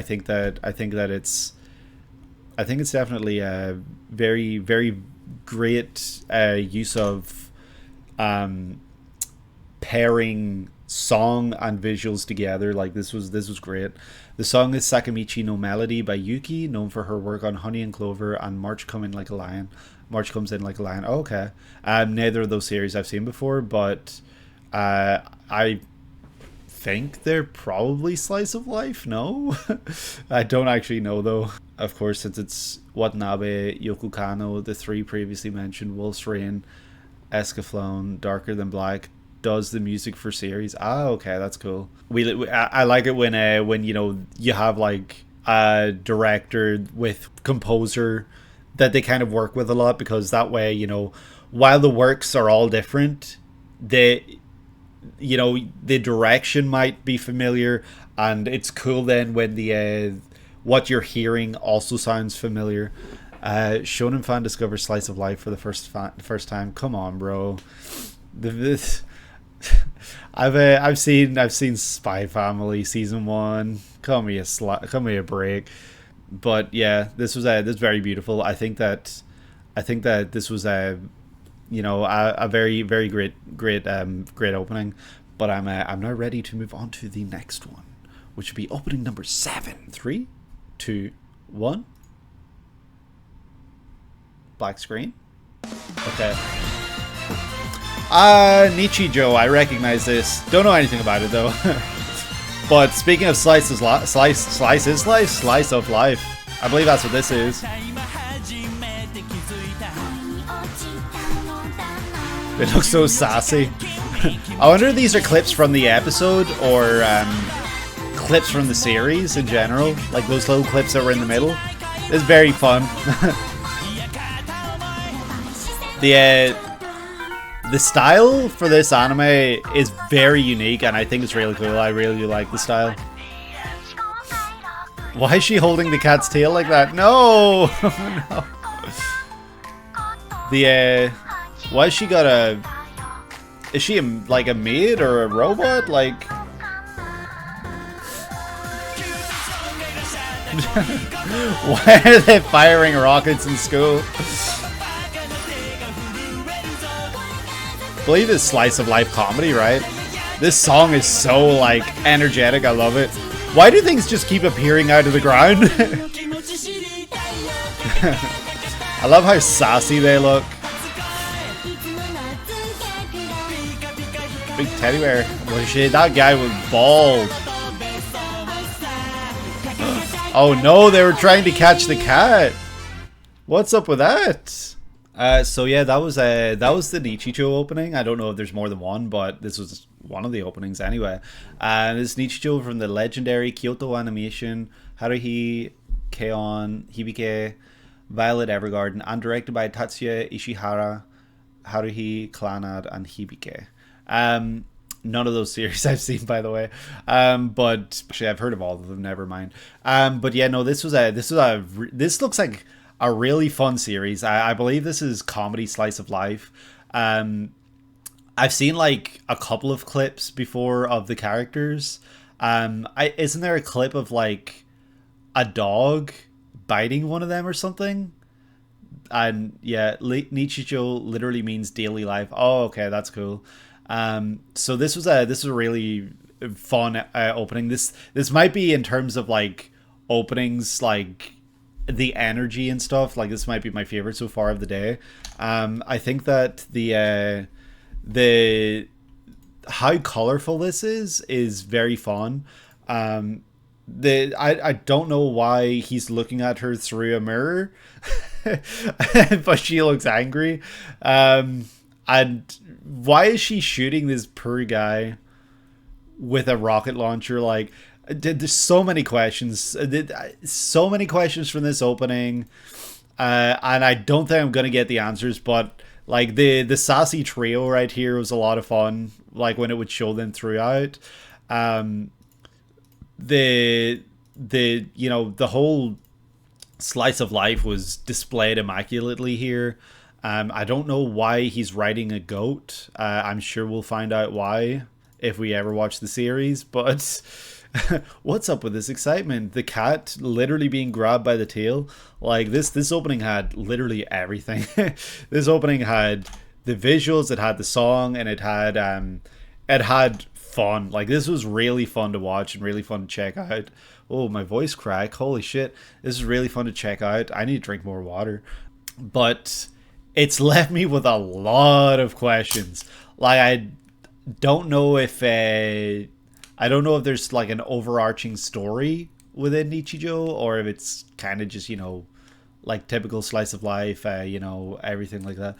think it's definitely a very, very great use of pairing song and visuals together. Like this was great. The song is Sakamichi no Melody by YUKI, known for her work on Honey and Clover and March Comes in Like a Lion. Oh, okay. Neither of those series I've seen before, but I think they're probably slice of life. No, I don't actually know though. Of course, since it's Watanabe, Yokukano, the three previously mentioned, Wolf's Rain, Escaflowne, Darker Than Black, does the music for series. Okay, that's cool. I like it when you have like a director with composer that they kind of work with a lot, because that way, while the works are all different, the direction might be familiar, and it's cool then when the what you're hearing also sounds familiar. Shonen fan discovers slice of life for the first time. Come on, bro. I've seen Spy Family season 1. Call me a break. But yeah, this was very beautiful. I think that this was a very, very great opening. But I'm now ready to move on to the next one, which would be opening number 7. 3, 2, 1. Black screen. Okay. Nichijou, I recognize this. Don't know anything about it though. But speaking of slice of life, I believe that's what this is. It looks so sassy. I wonder if these are clips from the episode or clips from the series in general, like those little clips that were in the middle. It's very fun. The style for this anime is very unique, and I think it's really cool. I really like the style. Why is she holding the cat's tail like that? No! No. Why has she got a... Is she like a maid or a robot? Like... Why are they firing rockets in school? I believe it's slice of life comedy, right? This song is so like energetic. I love it. Why do things just keep appearing out of the ground? I love how sassy they look. Big teddy bear. Well, shit, that guy was bald. Oh no, they were trying to catch the cat. What's up with that? So yeah, that was the Nichijou opening. I don't know if there's more than one, but this was one of the openings anyway. This Nichijou from the legendary Kyoto Animation, Haruhi Keon Hibike, Violet Evergarden, and directed by Tatsuya Ishihara, Haruhi Clannad, and Hibike. None of those series I've seen, by the way. But actually, I've heard of all of them. Never mind. But yeah, no, this looks like a really fun series. I believe this is comedy slice of life. I've seen like a couple of clips before of the characters. Isn't there a clip of like a dog biting one of them or something. And yeah, Nichijou literally means daily life. Oh, okay, that's cool. So this was a really fun opening. This might be, in terms of like openings, like the energy and stuff, like this might be my favorite so far of the day. I think that the how colorful this is very fun. I don't know why he's looking at her through a mirror, but she looks angry. And why is she shooting this poor guy with a rocket launcher? Like, there's so many questions. So many questions from this opening. And I don't think I'm going to get the answers, but like the sassy trio right here was a lot of fun. Like when it would show them throughout. The you know, the whole slice of life was displayed immaculately here. I don't know why he's riding a goat. I'm sure we'll find out why if we ever watch the series, but what's up with this excitement? The cat literally being grabbed by the tail. Like this opening had literally everything. This opening had the visuals, it had the song, and it had fun. Like this was really fun to watch and really fun to check out. Oh, my voice crack. Holy shit. This is really fun to check out. I need to drink more water. But it's left me with a lot of questions. Like I don't know if there's like an overarching story within Nichijou, or if it's kind of just, you know, like typical slice of life, you know, everything like that.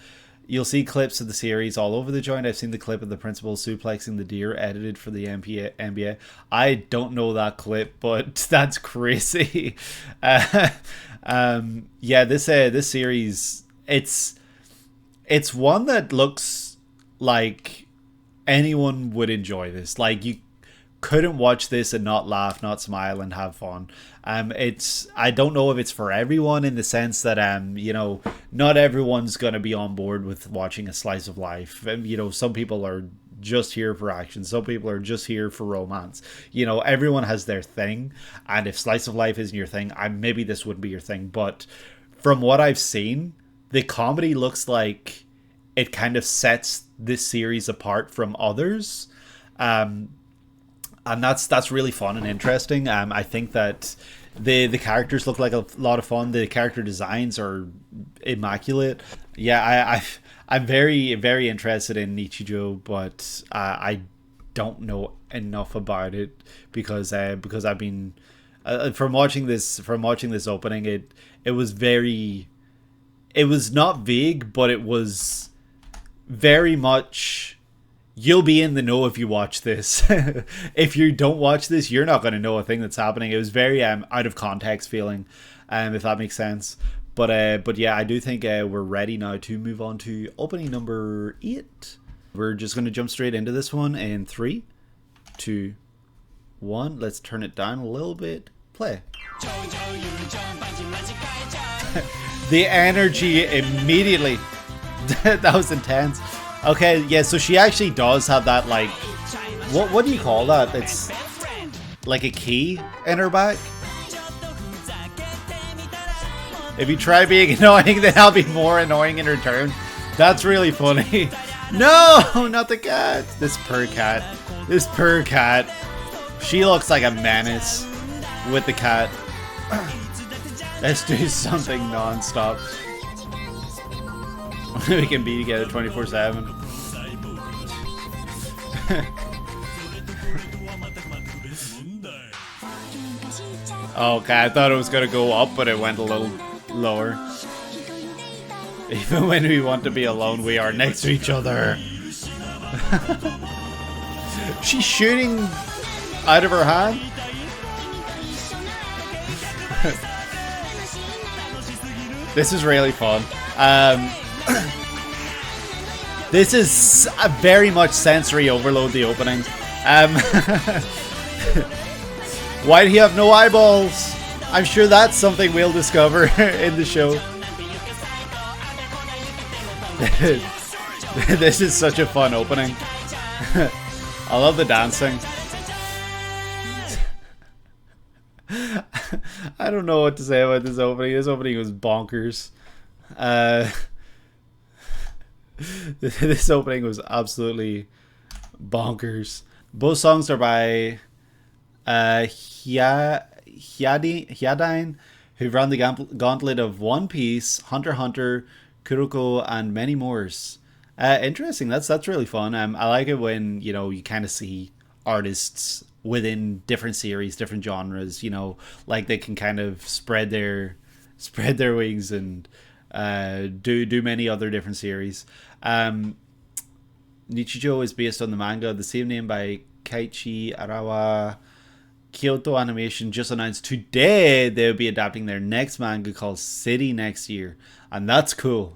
You'll see clips of the series all over the joint. I've seen the clip of the principal suplexing the deer edited for the NBA. I don't know that clip, but that's crazy. Yeah, this series, it's one that looks like anyone would enjoy this. Like you couldn't watch this and not laugh, not smile, and have fun. I don't know if it's for everyone, in the sense that you know, not everyone's gonna be on board with watching a slice of life. You know, some people are just here for action, some people are just here for romance. You know, everyone has their thing, and if slice of life isn't your thing, maybe this wouldn't be your thing. But from what I've seen, the comedy looks like it kind of sets this series apart from others. And that's really fun and interesting. I think that the characters look like a lot of fun. The character designs are immaculate. Yeah, I'm very, very interested in Nichijou, but I don't know enough about it because I've been from watching this opening. It was not vague, but it was very much. You'll be in the know if you watch this. If you don't watch this, you're not going to know a thing that's happening. It was very out of context feeling, if that makes sense. But yeah, I do think we're ready now to move on to opening number 8. We're just going to jump straight into this one in 3, 2, 1. Let's turn it down a little bit. Play. The energy immediately. That was intense. Okay, yeah, so she actually does have that, like, what do you call that? It's like a key in her back. If you try being annoying, then I'll be more annoying in return. That's really funny. No, not the cat. This poor cat. This poor cat. She looks like a menace with the cat. Let's do something non-stop. We can be together 24/7. Okay, I thought it was gonna go up, but it went a little lower. Even when we want to be alone, we are next to each other. She's shooting out of her hand. This is really fun. This is a very much sensory overload, the opening. Why do you have no eyeballs? I'm sure that's something we'll discover in the show. This is such a fun opening. I love the dancing. I don't know what to say about this opening. This opening was bonkers. Uh, this opening was absolutely bonkers. Both songs are by Hyadain, who ran the gauntlet of One Piece, Hunter x Hunter, Kuroko, and many more. Interesting. That's really fun. I like it when you kind of see artists within different series, different genres. Like they can kind of spread their wings and do many other different series. Nichijou is based on the manga of the same name by Keiichi Arawa. Kyoto Animation just announced today they'll be adapting their next manga called City next year, and that's cool.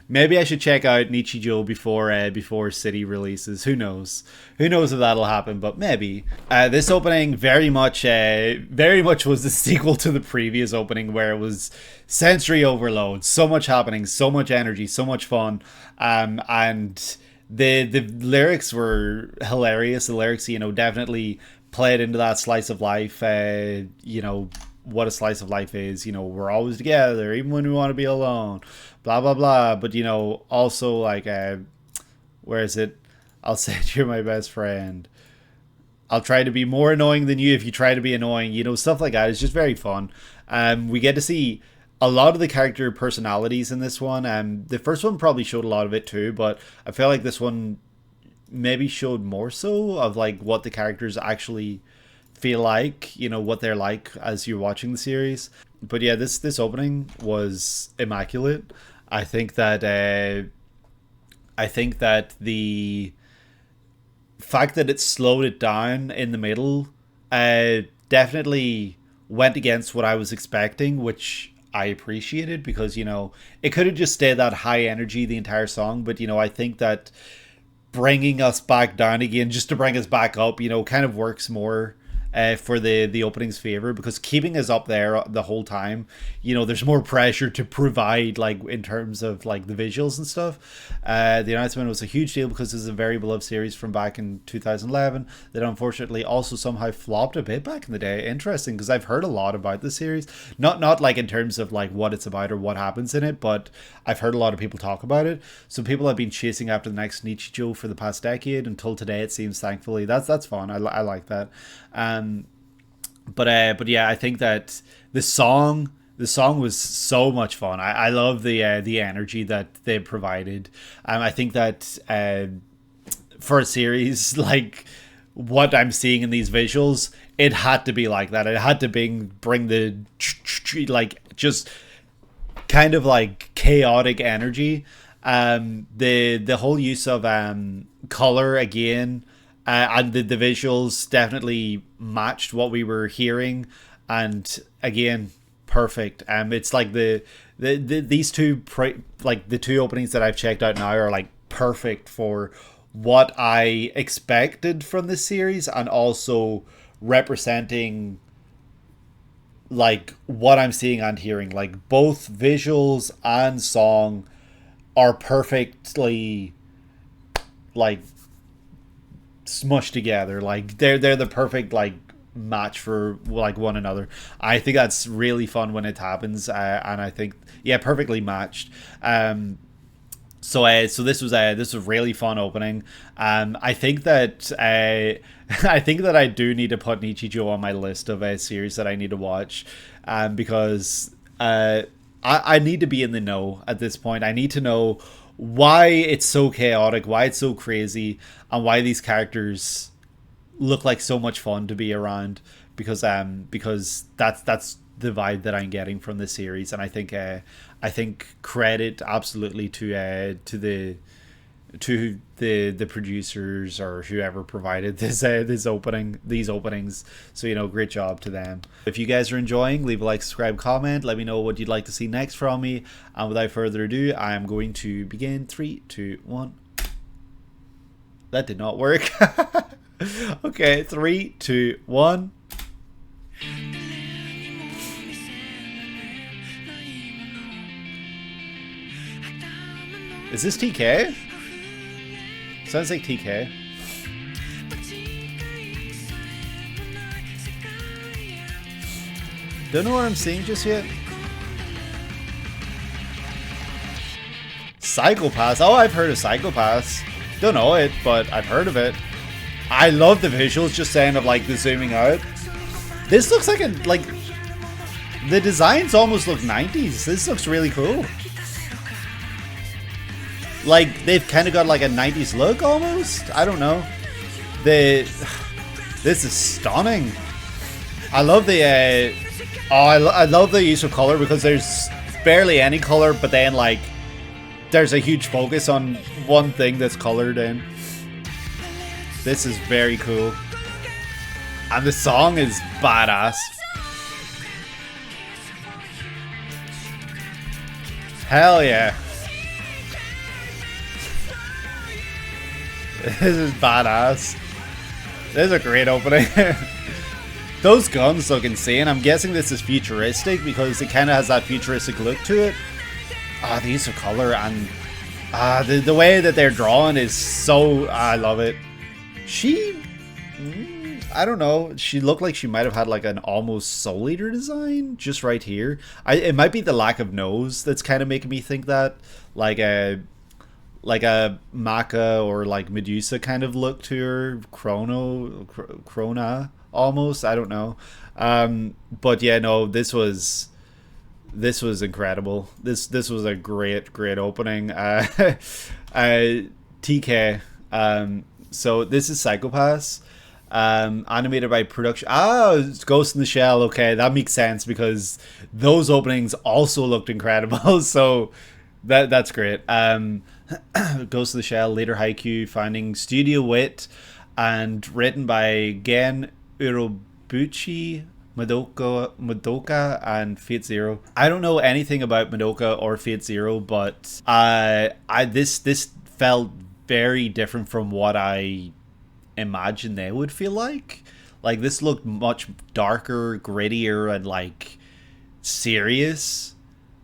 Maybe I should check out Nichijou before City releases. Who knows? Who knows if that'll happen? But maybe. This opening very much was the sequel to the previous opening, where it was sensory overload, so much happening, so much energy, so much fun, and the lyrics were hilarious. The lyrics, definitely played into that slice of life, what a slice of life is. We're always together, even when we want to be alone, blah, blah, blah. But, also, like, where is it? I'll say you're my best friend. I'll try to be more annoying than you if you try to be annoying. Stuff like that. It's just very fun. We get to see a lot of the character personalities in this one. The first one probably showed a lot of it too, but I feel like this one maybe showed more so of like what the characters actually feel like, what they're like as you're watching the series. But yeah, this opening was immaculate. I think that the fact that it slowed it down in the middle definitely went against what I was expecting, which I appreciated, because it could have just stayed that high energy the entire song. But I think that bringing us back down again just to bring us back up, kind of works more for the opening's favor, because keeping us up there the whole time, there's more pressure to provide, like in terms of like the visuals and stuff. The announcement was a huge deal because this is a very beloved series from back in 2011 that unfortunately also somehow flopped a bit back in the day. Interesting, because I've heard a lot about the series, not like in terms of like what it's about or what happens in it, but I've heard a lot of people talk about it. So people have been chasing after the next Nichijou for the past decade until today, it seems. Thankfully, that's fun. I like that. But yeah, I think that the song was so much fun. I love the energy that they provided. I think that for a series like what I'm seeing in these visuals, it had to be like that. It had to bring the like just kind of like chaotic energy. The whole use of color again. And the visuals definitely matched what we were hearing, and again, perfect. It's like these two the two openings that I've checked out now are like perfect for what I expected from this series, and also representing like what I'm seeing and hearing. Like both visuals and song are perfectly like smushed together. Like they're the perfect like match for like one another. I think that's really fun when it happens, and I think perfectly matched. So this was a really fun opening. I think that I do need to put Nichijou on my list of a series that I need to watch, because I need to be in the know at this point. I need to know why it's so chaotic, why it's so crazy, and why these characters look like so much fun to be around, because that's the vibe that I'm getting from this series. And I think credit absolutely to the producers or whoever provided these openings. So great job to them. If you guys are enjoying, leave a like, subscribe, comment, let me know what you'd like to see next from me. And without further ado, I am going to begin. 3, 2, 1. That did not work. Okay, 3, 2, 1. Is this TK? Sounds like TK. Don't know what I'm seeing just yet. Psychopaths. Oh, I've heard of Psychopaths. Don't know it, but I've heard of it. I love the visuals, just saying, of like the zooming out. This looks like the designs almost look 90s. This looks really cool. Like they've kind of got like a 90s look almost. I don't know. This is stunning. I love the I love the use of color, because there's barely any color, but then like there's a huge focus on one thing that's colored in. This is very cool. And the song is badass. Hell yeah. This is badass. This is a great opening. Those guns look insane. I'm guessing this is futuristic because it kind of has that futuristic look to it. The use of color and the way that they're drawn is so... I love it. She... I don't know. She looked like she might have had like an almost Soul Eater design just right here. It might be the lack of nose that's kind of making me think that. Like a Maka or like Medusa kind of look to her. Krona almost. I don't know. But yeah, no, this was incredible. This was a great opening. TK. So this is Psychopaths. Animated by production. It's Ghost in the Shell. Okay, that makes sense because those openings also looked incredible. So that's great. Ghost in the Shell, later Haikyuu, finding Studio Wit, and written by Gen Urobuchi, Madoka, and Fate Zero. I don't know anything about Madoka or Fate Zero, but this felt very different from what I imagine they would feel like. Like this looked much darker, grittier, and like serious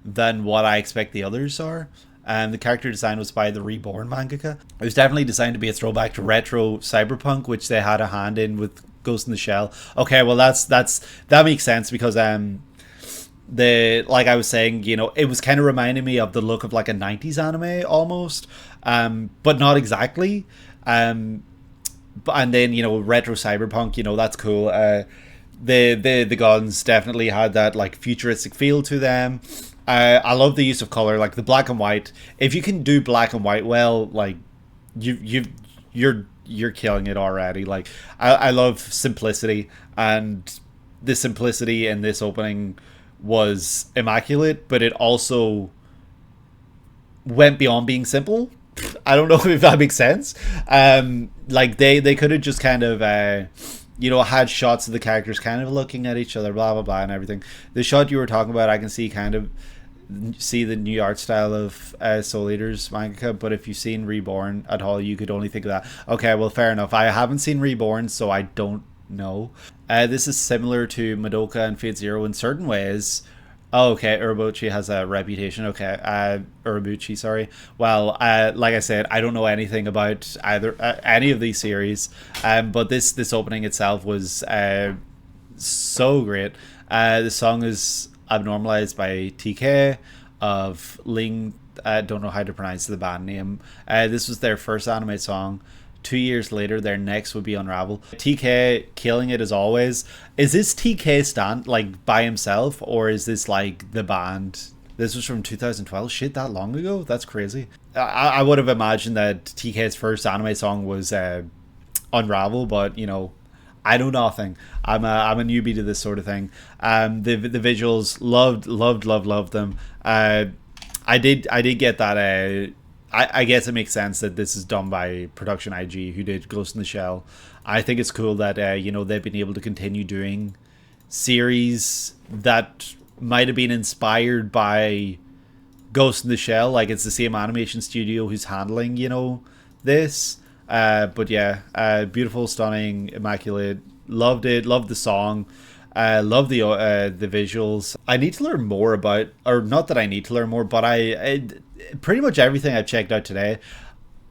than what I expect the others are. And the character design was by the Reborn mangaka. It was definitely designed to be a throwback to retro cyberpunk, which they had a hand in with Ghost in the Shell. Okay, well that makes sense because like I was saying, you know, it was kind of reminding me of the look of like a 90s anime almost, but not exactly. And then, you know, retro cyberpunk, you know, that's cool. The guns definitely had that like futuristic feel to them. I love the use of color, like the black and white. If you can do black and white well, like you're killing it already. Like I love simplicity, and the simplicity in this opening was immaculate, but it also went beyond being simple. I don't know if that makes sense. Like they could have just kind of you know, had shots of the characters kind of looking at each other, blah blah blah, and everything. The shot you were talking about, I can see the new art style of Soul Eater's manga, but if you've seen Reborn at all, you could only think of that. Okay, well, fair enough. I haven't seen Reborn, so I don't know. This is similar to Madoka and Fate Zero in certain ways. Oh, okay, Urobuchi has a reputation. Okay, Urobuchi, sorry. Well, like I said, I don't know anything about either any of these series, but this opening itself was so great. The song is Abnormalize by TK of Ling. I don't know how to pronounce the band name. This was their first anime song. 2 years later, their next would be Unravel. TK killing it as always. Is this TK stand like by himself, or is this like the band? This was from 2012. Shit, that long ago? That's crazy. I would have imagined that TK's first anime song was Unravel, but you know, I know nothing. I'm a newbie to this sort of thing. The visuals, loved them. I did get that. I guess it makes sense that this is done by Production IG, who did Ghost in the Shell. I think it's cool that you know, they've been able to continue doing series that might have been inspired by Ghost in the Shell. Like it's the same animation studio who's handling, you know, this. But yeah, beautiful, stunning, immaculate. Loved it. Loved the song. Love the visuals. I need to learn more about, or not that I need to learn more, but I pretty much everything I've checked out today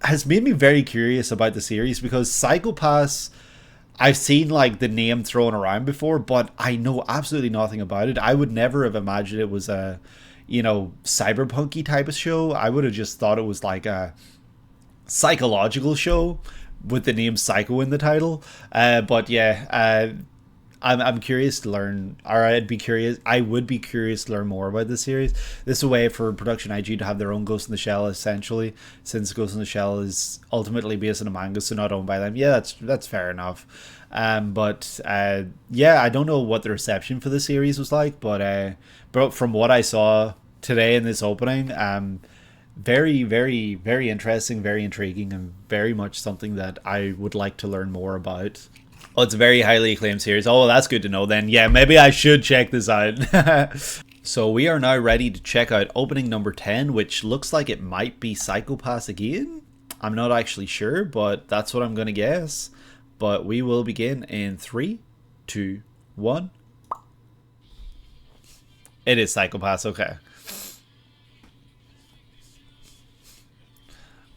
has made me very curious about the series, because Psychopaths, I've seen like the name thrown around before, but I know absolutely nothing about it. I would never have imagined it was a, cyberpunky type of show. I would have just thought it was like a psychological show with the name Psycho in the title. But yeah, I'm curious to learn, or I would be curious to learn more about the series. This is a way for Production IG to have their own Ghost in the Shell, essentially, since Ghost in the Shell is ultimately based on a manga, so not owned by them. Yeah, that's fair enough. But yeah, I don't know what the reception for the series was like, but from what I saw today in this opening, very, very, very interesting, very intriguing, and very much something that I would like to learn more about. Oh, it's a very highly acclaimed series. Oh, well, that's good to know then. Yeah, maybe I should check this out. So we are now ready to check out opening number 10, which looks like it might be Psycho-Pass again. I'm not actually sure, but that's what I'm going to guess. But we will begin in 3, 2, 1. It is Psycho-Pass, okay.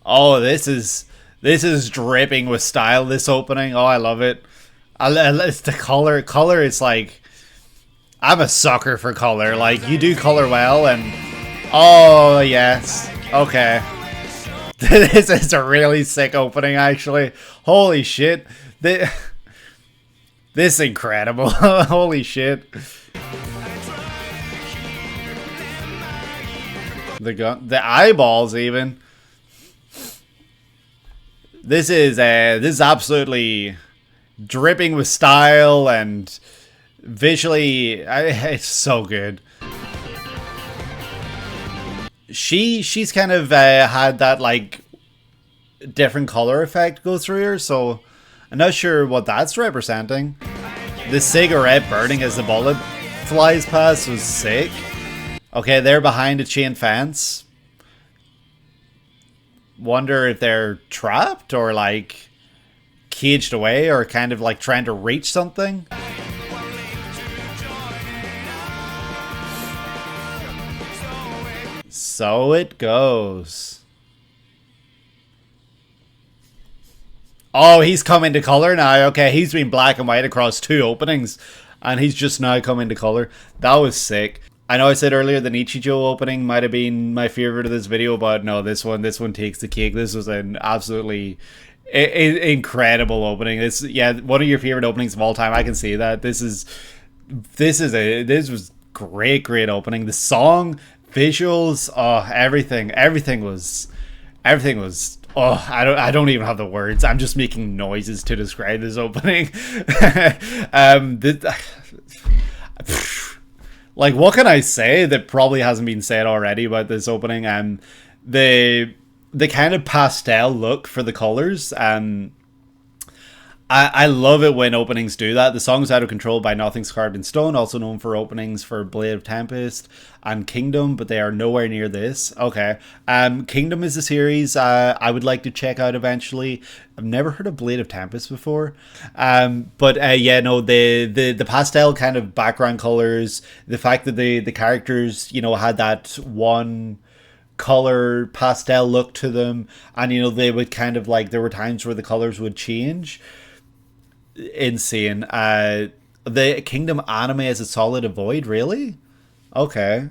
Oh, this is dripping with style, this opening. Oh, I love it. It's the color. Color is like, I'm a sucker for color. Like, you do color well, and oh yes, okay. This is a really sick opening, actually. Holy shit, this is incredible. Holy shit. The eyeballs even. This is absolutely dripping with style and visually, it's so good. She's kind of had that like different color effect go through her, so I'm not sure what that's representing. The cigarette burning as the bullet flies past was sick. Okay, they're behind a chain fence. Wonder if they're trapped or like caged away, or kind of like trying to reach something. So it goes. Oh, he's come into color now. Okay, he's been black and white across 2 openings, and he's just now come into color. That was sick. I know I said earlier the Nichijou opening might have been my favorite of this video, but no, this one takes the cake. This was an absolutely incredible opening. This, yeah, one of your favorite openings of all time. I can see that. This was great opening. The song, visuals, everything was. Oh, I don't even have the words. I'm just making noises to describe this opening. Like, what can I say that probably hasn't been said already about this opening? The kind of pastel look for the colors. I love it when openings do that. The song's Out of Control by Nothing's Carved in Stone, also known for openings for Blade of Tempest and Kingdom, but they are nowhere near this. Okay. Kingdom is a series I would like to check out eventually. I've never heard of Blade of Tempest before. But yeah, no, the pastel kind of background colors, the fact that the characters, had that one color pastel look to them, and they would kind of like, there were times where the colors would change. Insane. The Kingdom anime is a solid avoid, really? Okay.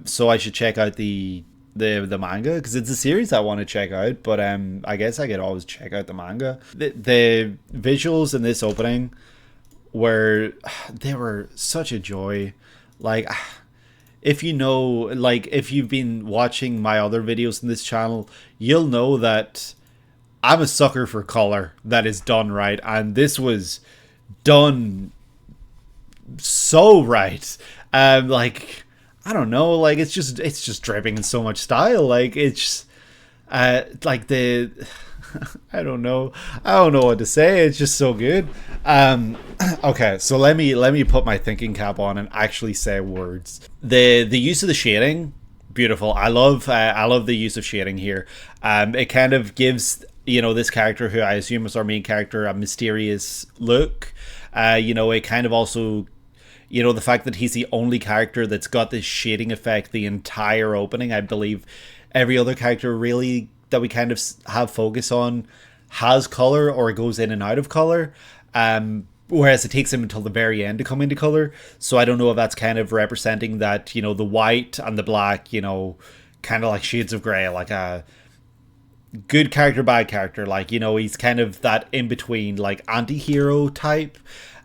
So I should check out the manga, because it's a series I want to check out, but I guess I could always check out the manga. The visuals in this opening were such a joy. Like, if if you've been watching my other videos in this channel, you'll know that I'm a sucker for color that is done right, and this was done so right. Like, I don't know, like, it's just dripping in so much style. Like, it's like the I don't know what to say. It's just so good. Okay, so let me put my thinking cap on and actually say words. The use of the shading, beautiful. I love the use of shading here. It kind of gives this character, who I assume is our main character, a mysterious look. It kind of also, the fact that he's the only character that's got this shading effect the entire opening. I believe every other character really that we kind of have focus on has color or goes in and out of color. Whereas it takes him until the very end to come into color. So I don't know if that's kind of representing that, you know, the white and the black, you know, kind of like shades of gray, like a good character, bad character. Like, you know, he's kind of that in between, like, anti-hero type.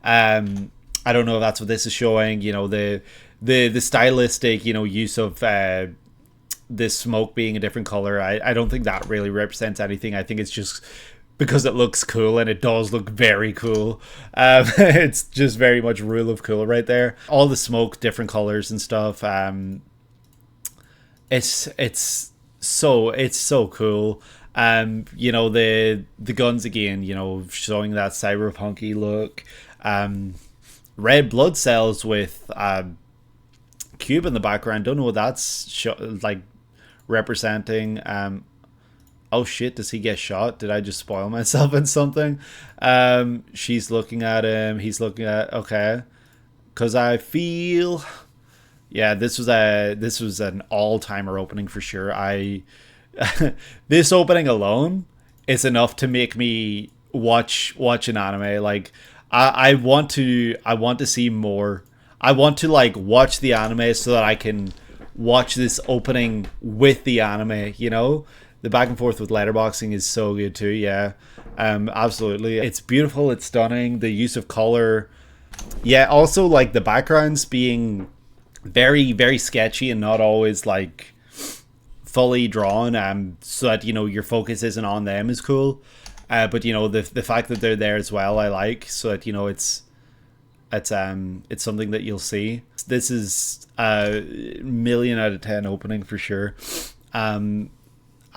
I don't know if that's what this is showing. You know, the stylistic, you know, use of this smoke being a different color. I don't think that really represents anything. I think it's just because it looks cool, and it does look very cool. It's just very much rule of cool right there. All the smoke, different colors and stuff. It's so cool. You know, the guns again, you know, showing that cyberpunky look. Red blood cells with cube in the background. Don't know what that's like representing. Oh shit, does he get shot? Did I just spoil myself in something? She's looking at him. He's looking at... Okay. Because I feel... Yeah, this was an all-timer opening for sure. This opening alone is enough to make me watch an anime. Like, I want to see more. I want to, like, watch the anime so that I can watch this opening with the anime, you know? The back and forth with letterboxing is so good too, yeah. Absolutely. It's beautiful, it's stunning. The use of color. Yeah, also like the backgrounds being very, very sketchy and not always like fully drawn, so that, you know, your focus isn't on them is cool. But you know, the fact that they're there as well, I like, so that, you know, it's something that you'll see. This is a 1,000,000 out of 10 opening for sure.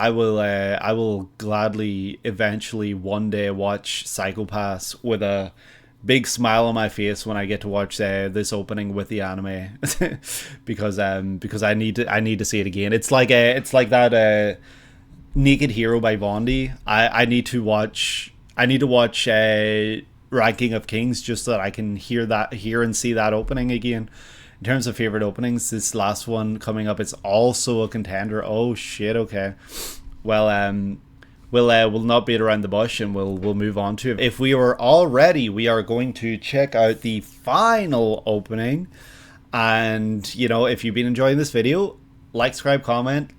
I will gladly eventually one day watch Psycho Pass with a big smile on my face when I get to watch this opening with the anime, because I need to see it again. It's like that Naked Hero by Vondi. I need to watch Ranking of Kings just so that I can hear and see that opening again. In terms of favorite openings, this last one coming up is also a contender. Oh shit, okay. Well, we'll not beat around the bush, and we'll move on to it. If we are all ready, we are going to check out the final opening. And, you know, if you've been enjoying this video, like, subscribe, comment.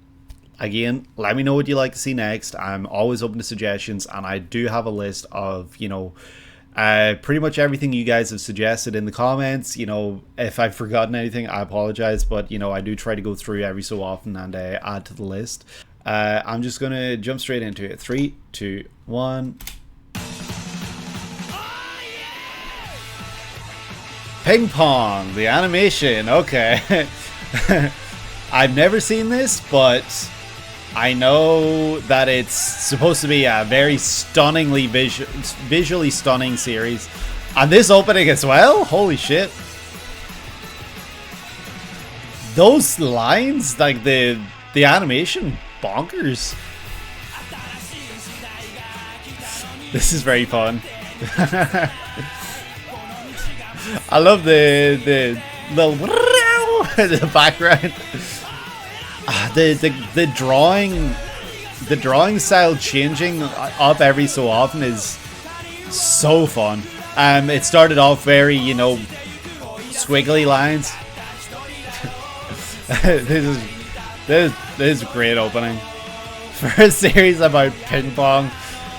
Again, let me know what you'd like to see next. I'm always open to suggestions, and I do have a list of, you know, pretty much everything you guys have suggested in the comments. You know, if I've forgotten anything, I apologize, but, you know, I do try to go through every so often and add to the list. I'm just gonna jump straight into it. 3, 2, 1. Ping Pong, the animation. Okay. I've never seen this, but I know that it's supposed to be a very stunningly visually stunning series. And this opening as well? Holy shit. Those lines, like the animation, bonkers. This is very fun. I love the little the background. The drawing style changing up every so often is so fun. It started off very, you know, squiggly lines. This is a great opening for a series about ping pong.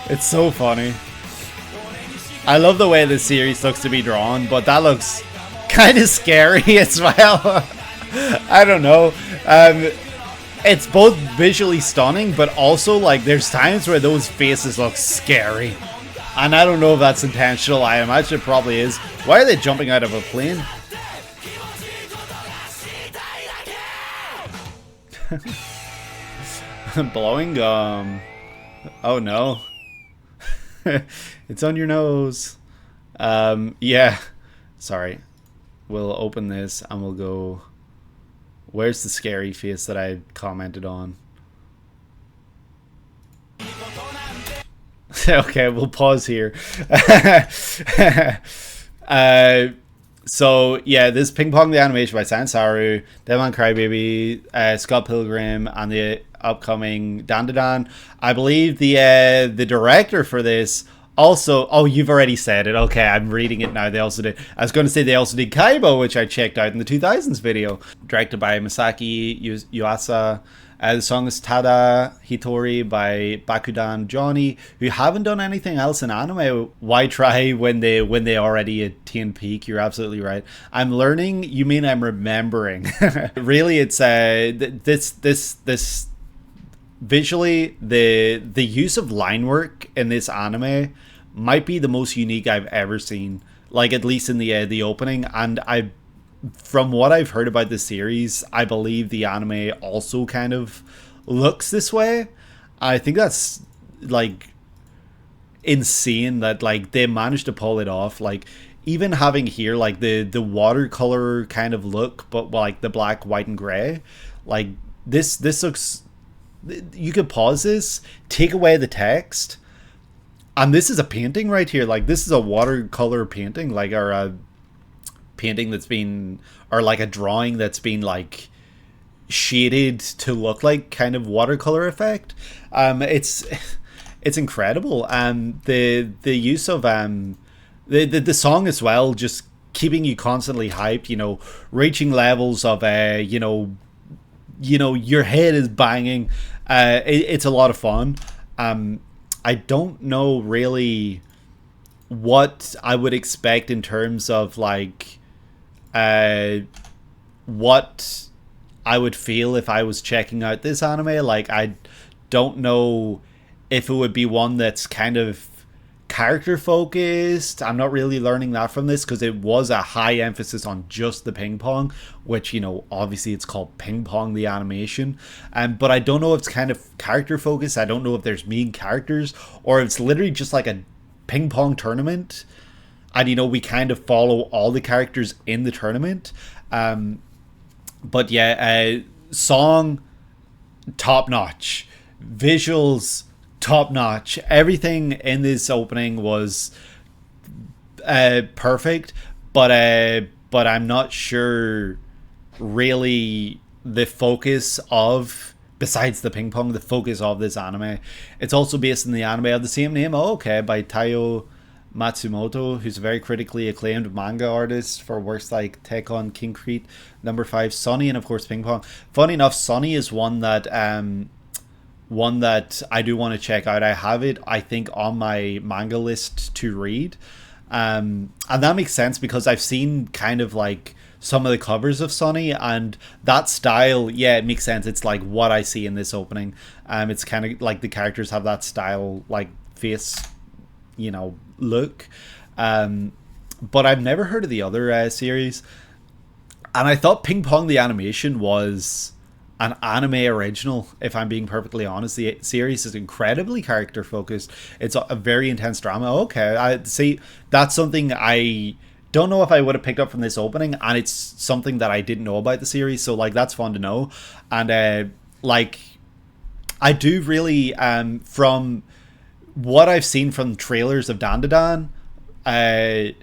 It's so funny. I love the way this series looks to be drawn, but that looks kind of scary as well. I don't know. It's both visually stunning, but also, like, there's times where those faces look scary. And I don't know if that's intentional. I imagine it probably is. Why are they jumping out of a plane? Blowing gum. Oh no. It's on your nose. Yeah. Sorry. We'll open this and we'll go... Where's the scary face that I commented on? Okay, we'll pause here. So, yeah, this Ping Pong the Animation by Sansaru, Devon Crybaby, Scott Pilgrim, and the upcoming Dandadan. I believe the director for this Also, oh, you've already said it. Okay, I'm reading it now. They also did. I was going to say they also did Kaibo, which I checked out in the 2000s video, directed by Masaki Yuasa. The song is Tada Hitori by Bakudan Johnny, who haven't done anything else in anime. Why try when they already attained peak? You're absolutely right. I'm learning. You mean I'm remembering? Really, it's this visually the use of line work in this anime might be the most unique I've ever seen. Like, at least in the opening, and from what I've heard about the series, I believe the anime also kind of looks this way. I think that's like insane that like they managed to pull it off. Like, even having here like the watercolor kind of look, but like the black, white, and gray. Like this looks. You could pause this, take away the text, and this is a painting right here. Like, this is a watercolor painting, like, or a painting that's been, or like a drawing that's been like shaded to look like kind of watercolor effect. It's incredible. The use of the song as well, just keeping you constantly hyped, you know, reaching levels of you know, your head is banging. It's a lot of fun. I don't know really what I would expect in terms of like what I would feel if I was checking out this anime. Like, I don't know if it would be one that's kind of character focused. I'm not really learning that from this, because it was a high emphasis on just the ping pong, which, you know, obviously it's called Ping Pong the animation, but I don't know if it's kind of character focused. I don't know if there's main characters, or if it's literally just like a ping pong tournament, and, you know, we kind of follow all the characters in the tournament. But yeah, song top notch, visuals top notch. Everything in this opening was perfect, but I'm not sure really the focus of, besides the ping pong, the focus of this anime. It's also based in the anime of the same name, by Taiyo Matsumoto, who's a very critically acclaimed manga artist for works like Take on Concrete, Number 5, Sunny, and of course Ping Pong. Funny enough, Sunny is one that I do want to check out. I have it, I think, on my manga list to read. And that makes sense because I've seen kind of like some of the covers of Sunny, and that style, yeah, it makes sense. It's like what I see in this opening. It's kind of like the characters have that style, like face, you know, look. But I've never heard of the other series. And I thought Ping Pong the animation was an anime original, if I'm being perfectly honest. The series is incredibly character focused. It's a very intense drama. Okay, I see. That's something I don't know if I would have picked up from this opening, and it's something that I didn't know about the series. So like, that's fun to know. And like, I do really from what I've seen from trailers of Dandadan, I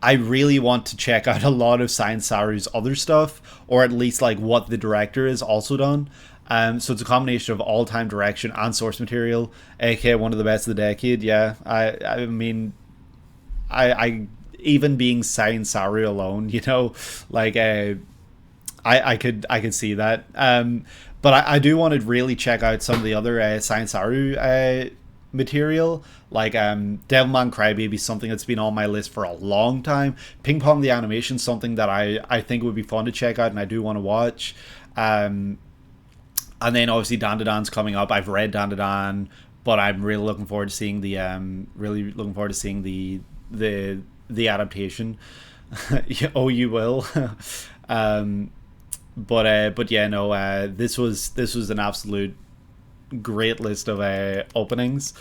really want to check out a lot of Science Saru's other stuff, or at least like what the director has also done. So it's a combination of all-time direction and source material, aka one of the best of the decade. Yeah, I mean, I even being Science Saru alone, you know, like I could see that. But I do want to really check out some of the other Science Saru material, like Devilman Crybaby, something that's been on my list for a long time. Ping Pong the animation, something that I think would be fun to check out, and I do want to watch. And then obviously Dandadan's coming up. I've read Dandadan, but I'm really looking forward to seeing the the adaptation. Oh, you will. But yeah, no, this was an absolute great list of openings,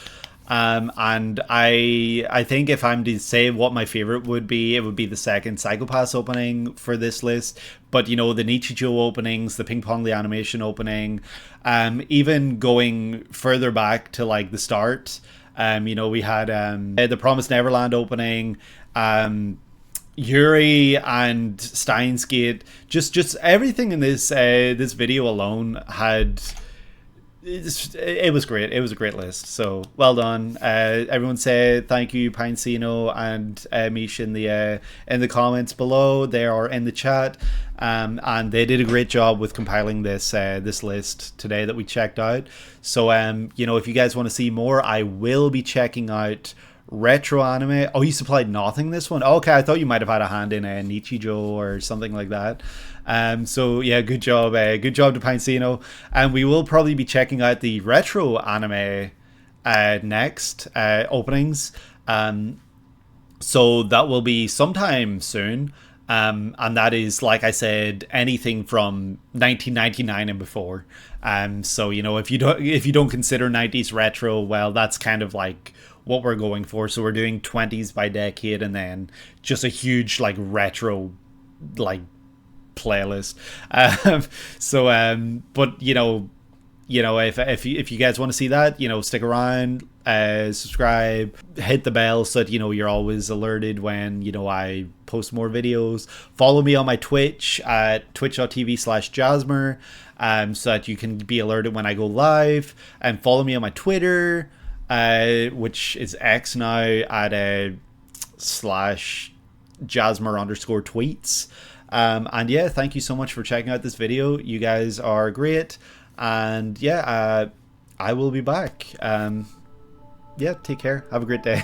and I think if I'm to say what my favorite would be, it would be the second Psycho-Pass opening for this list. But you know, the Nichijou openings, the Ping Pong the animation opening, even going further back to like the start, you know, we had the Promised Neverland opening, Yuri and Steins, just everything in this this video alone had it was great. It was a great list. So well done. Everyone say thank you, Pincino and Mish in the comments below. They are in the chat, and they did a great job with compiling this list today that we checked out. So you know, if you guys want to see more, I will be checking out retro anime. Oh, you supplied nothing this one? Okay, I thought you might have had a hand in Nichijou or something like that. So yeah, good job to Pincino. And we will probably be checking out the retro anime next openings. So that will be sometime soon. And that is, like I said, anything from 1999 and before. So you know, if you don't consider 90s retro, well, that's kind of like what we're going for. So we're doing 20s by decade, and then just a huge like retro like playlist. But you know, if you guys want to see that, you know, stick around, subscribe, hit the bell so that you know you're always alerted when, you know, I post more videos. Follow me on my Twitch at twitch.tv/Jasmer, so that you can be alerted when I go live, and follow me on my Twitter, which is X now, at /Jasmer_tweets. And yeah, thank you so much for checking out this video. You guys are great. And yeah, I will be back. Yeah, take care. Have a great day.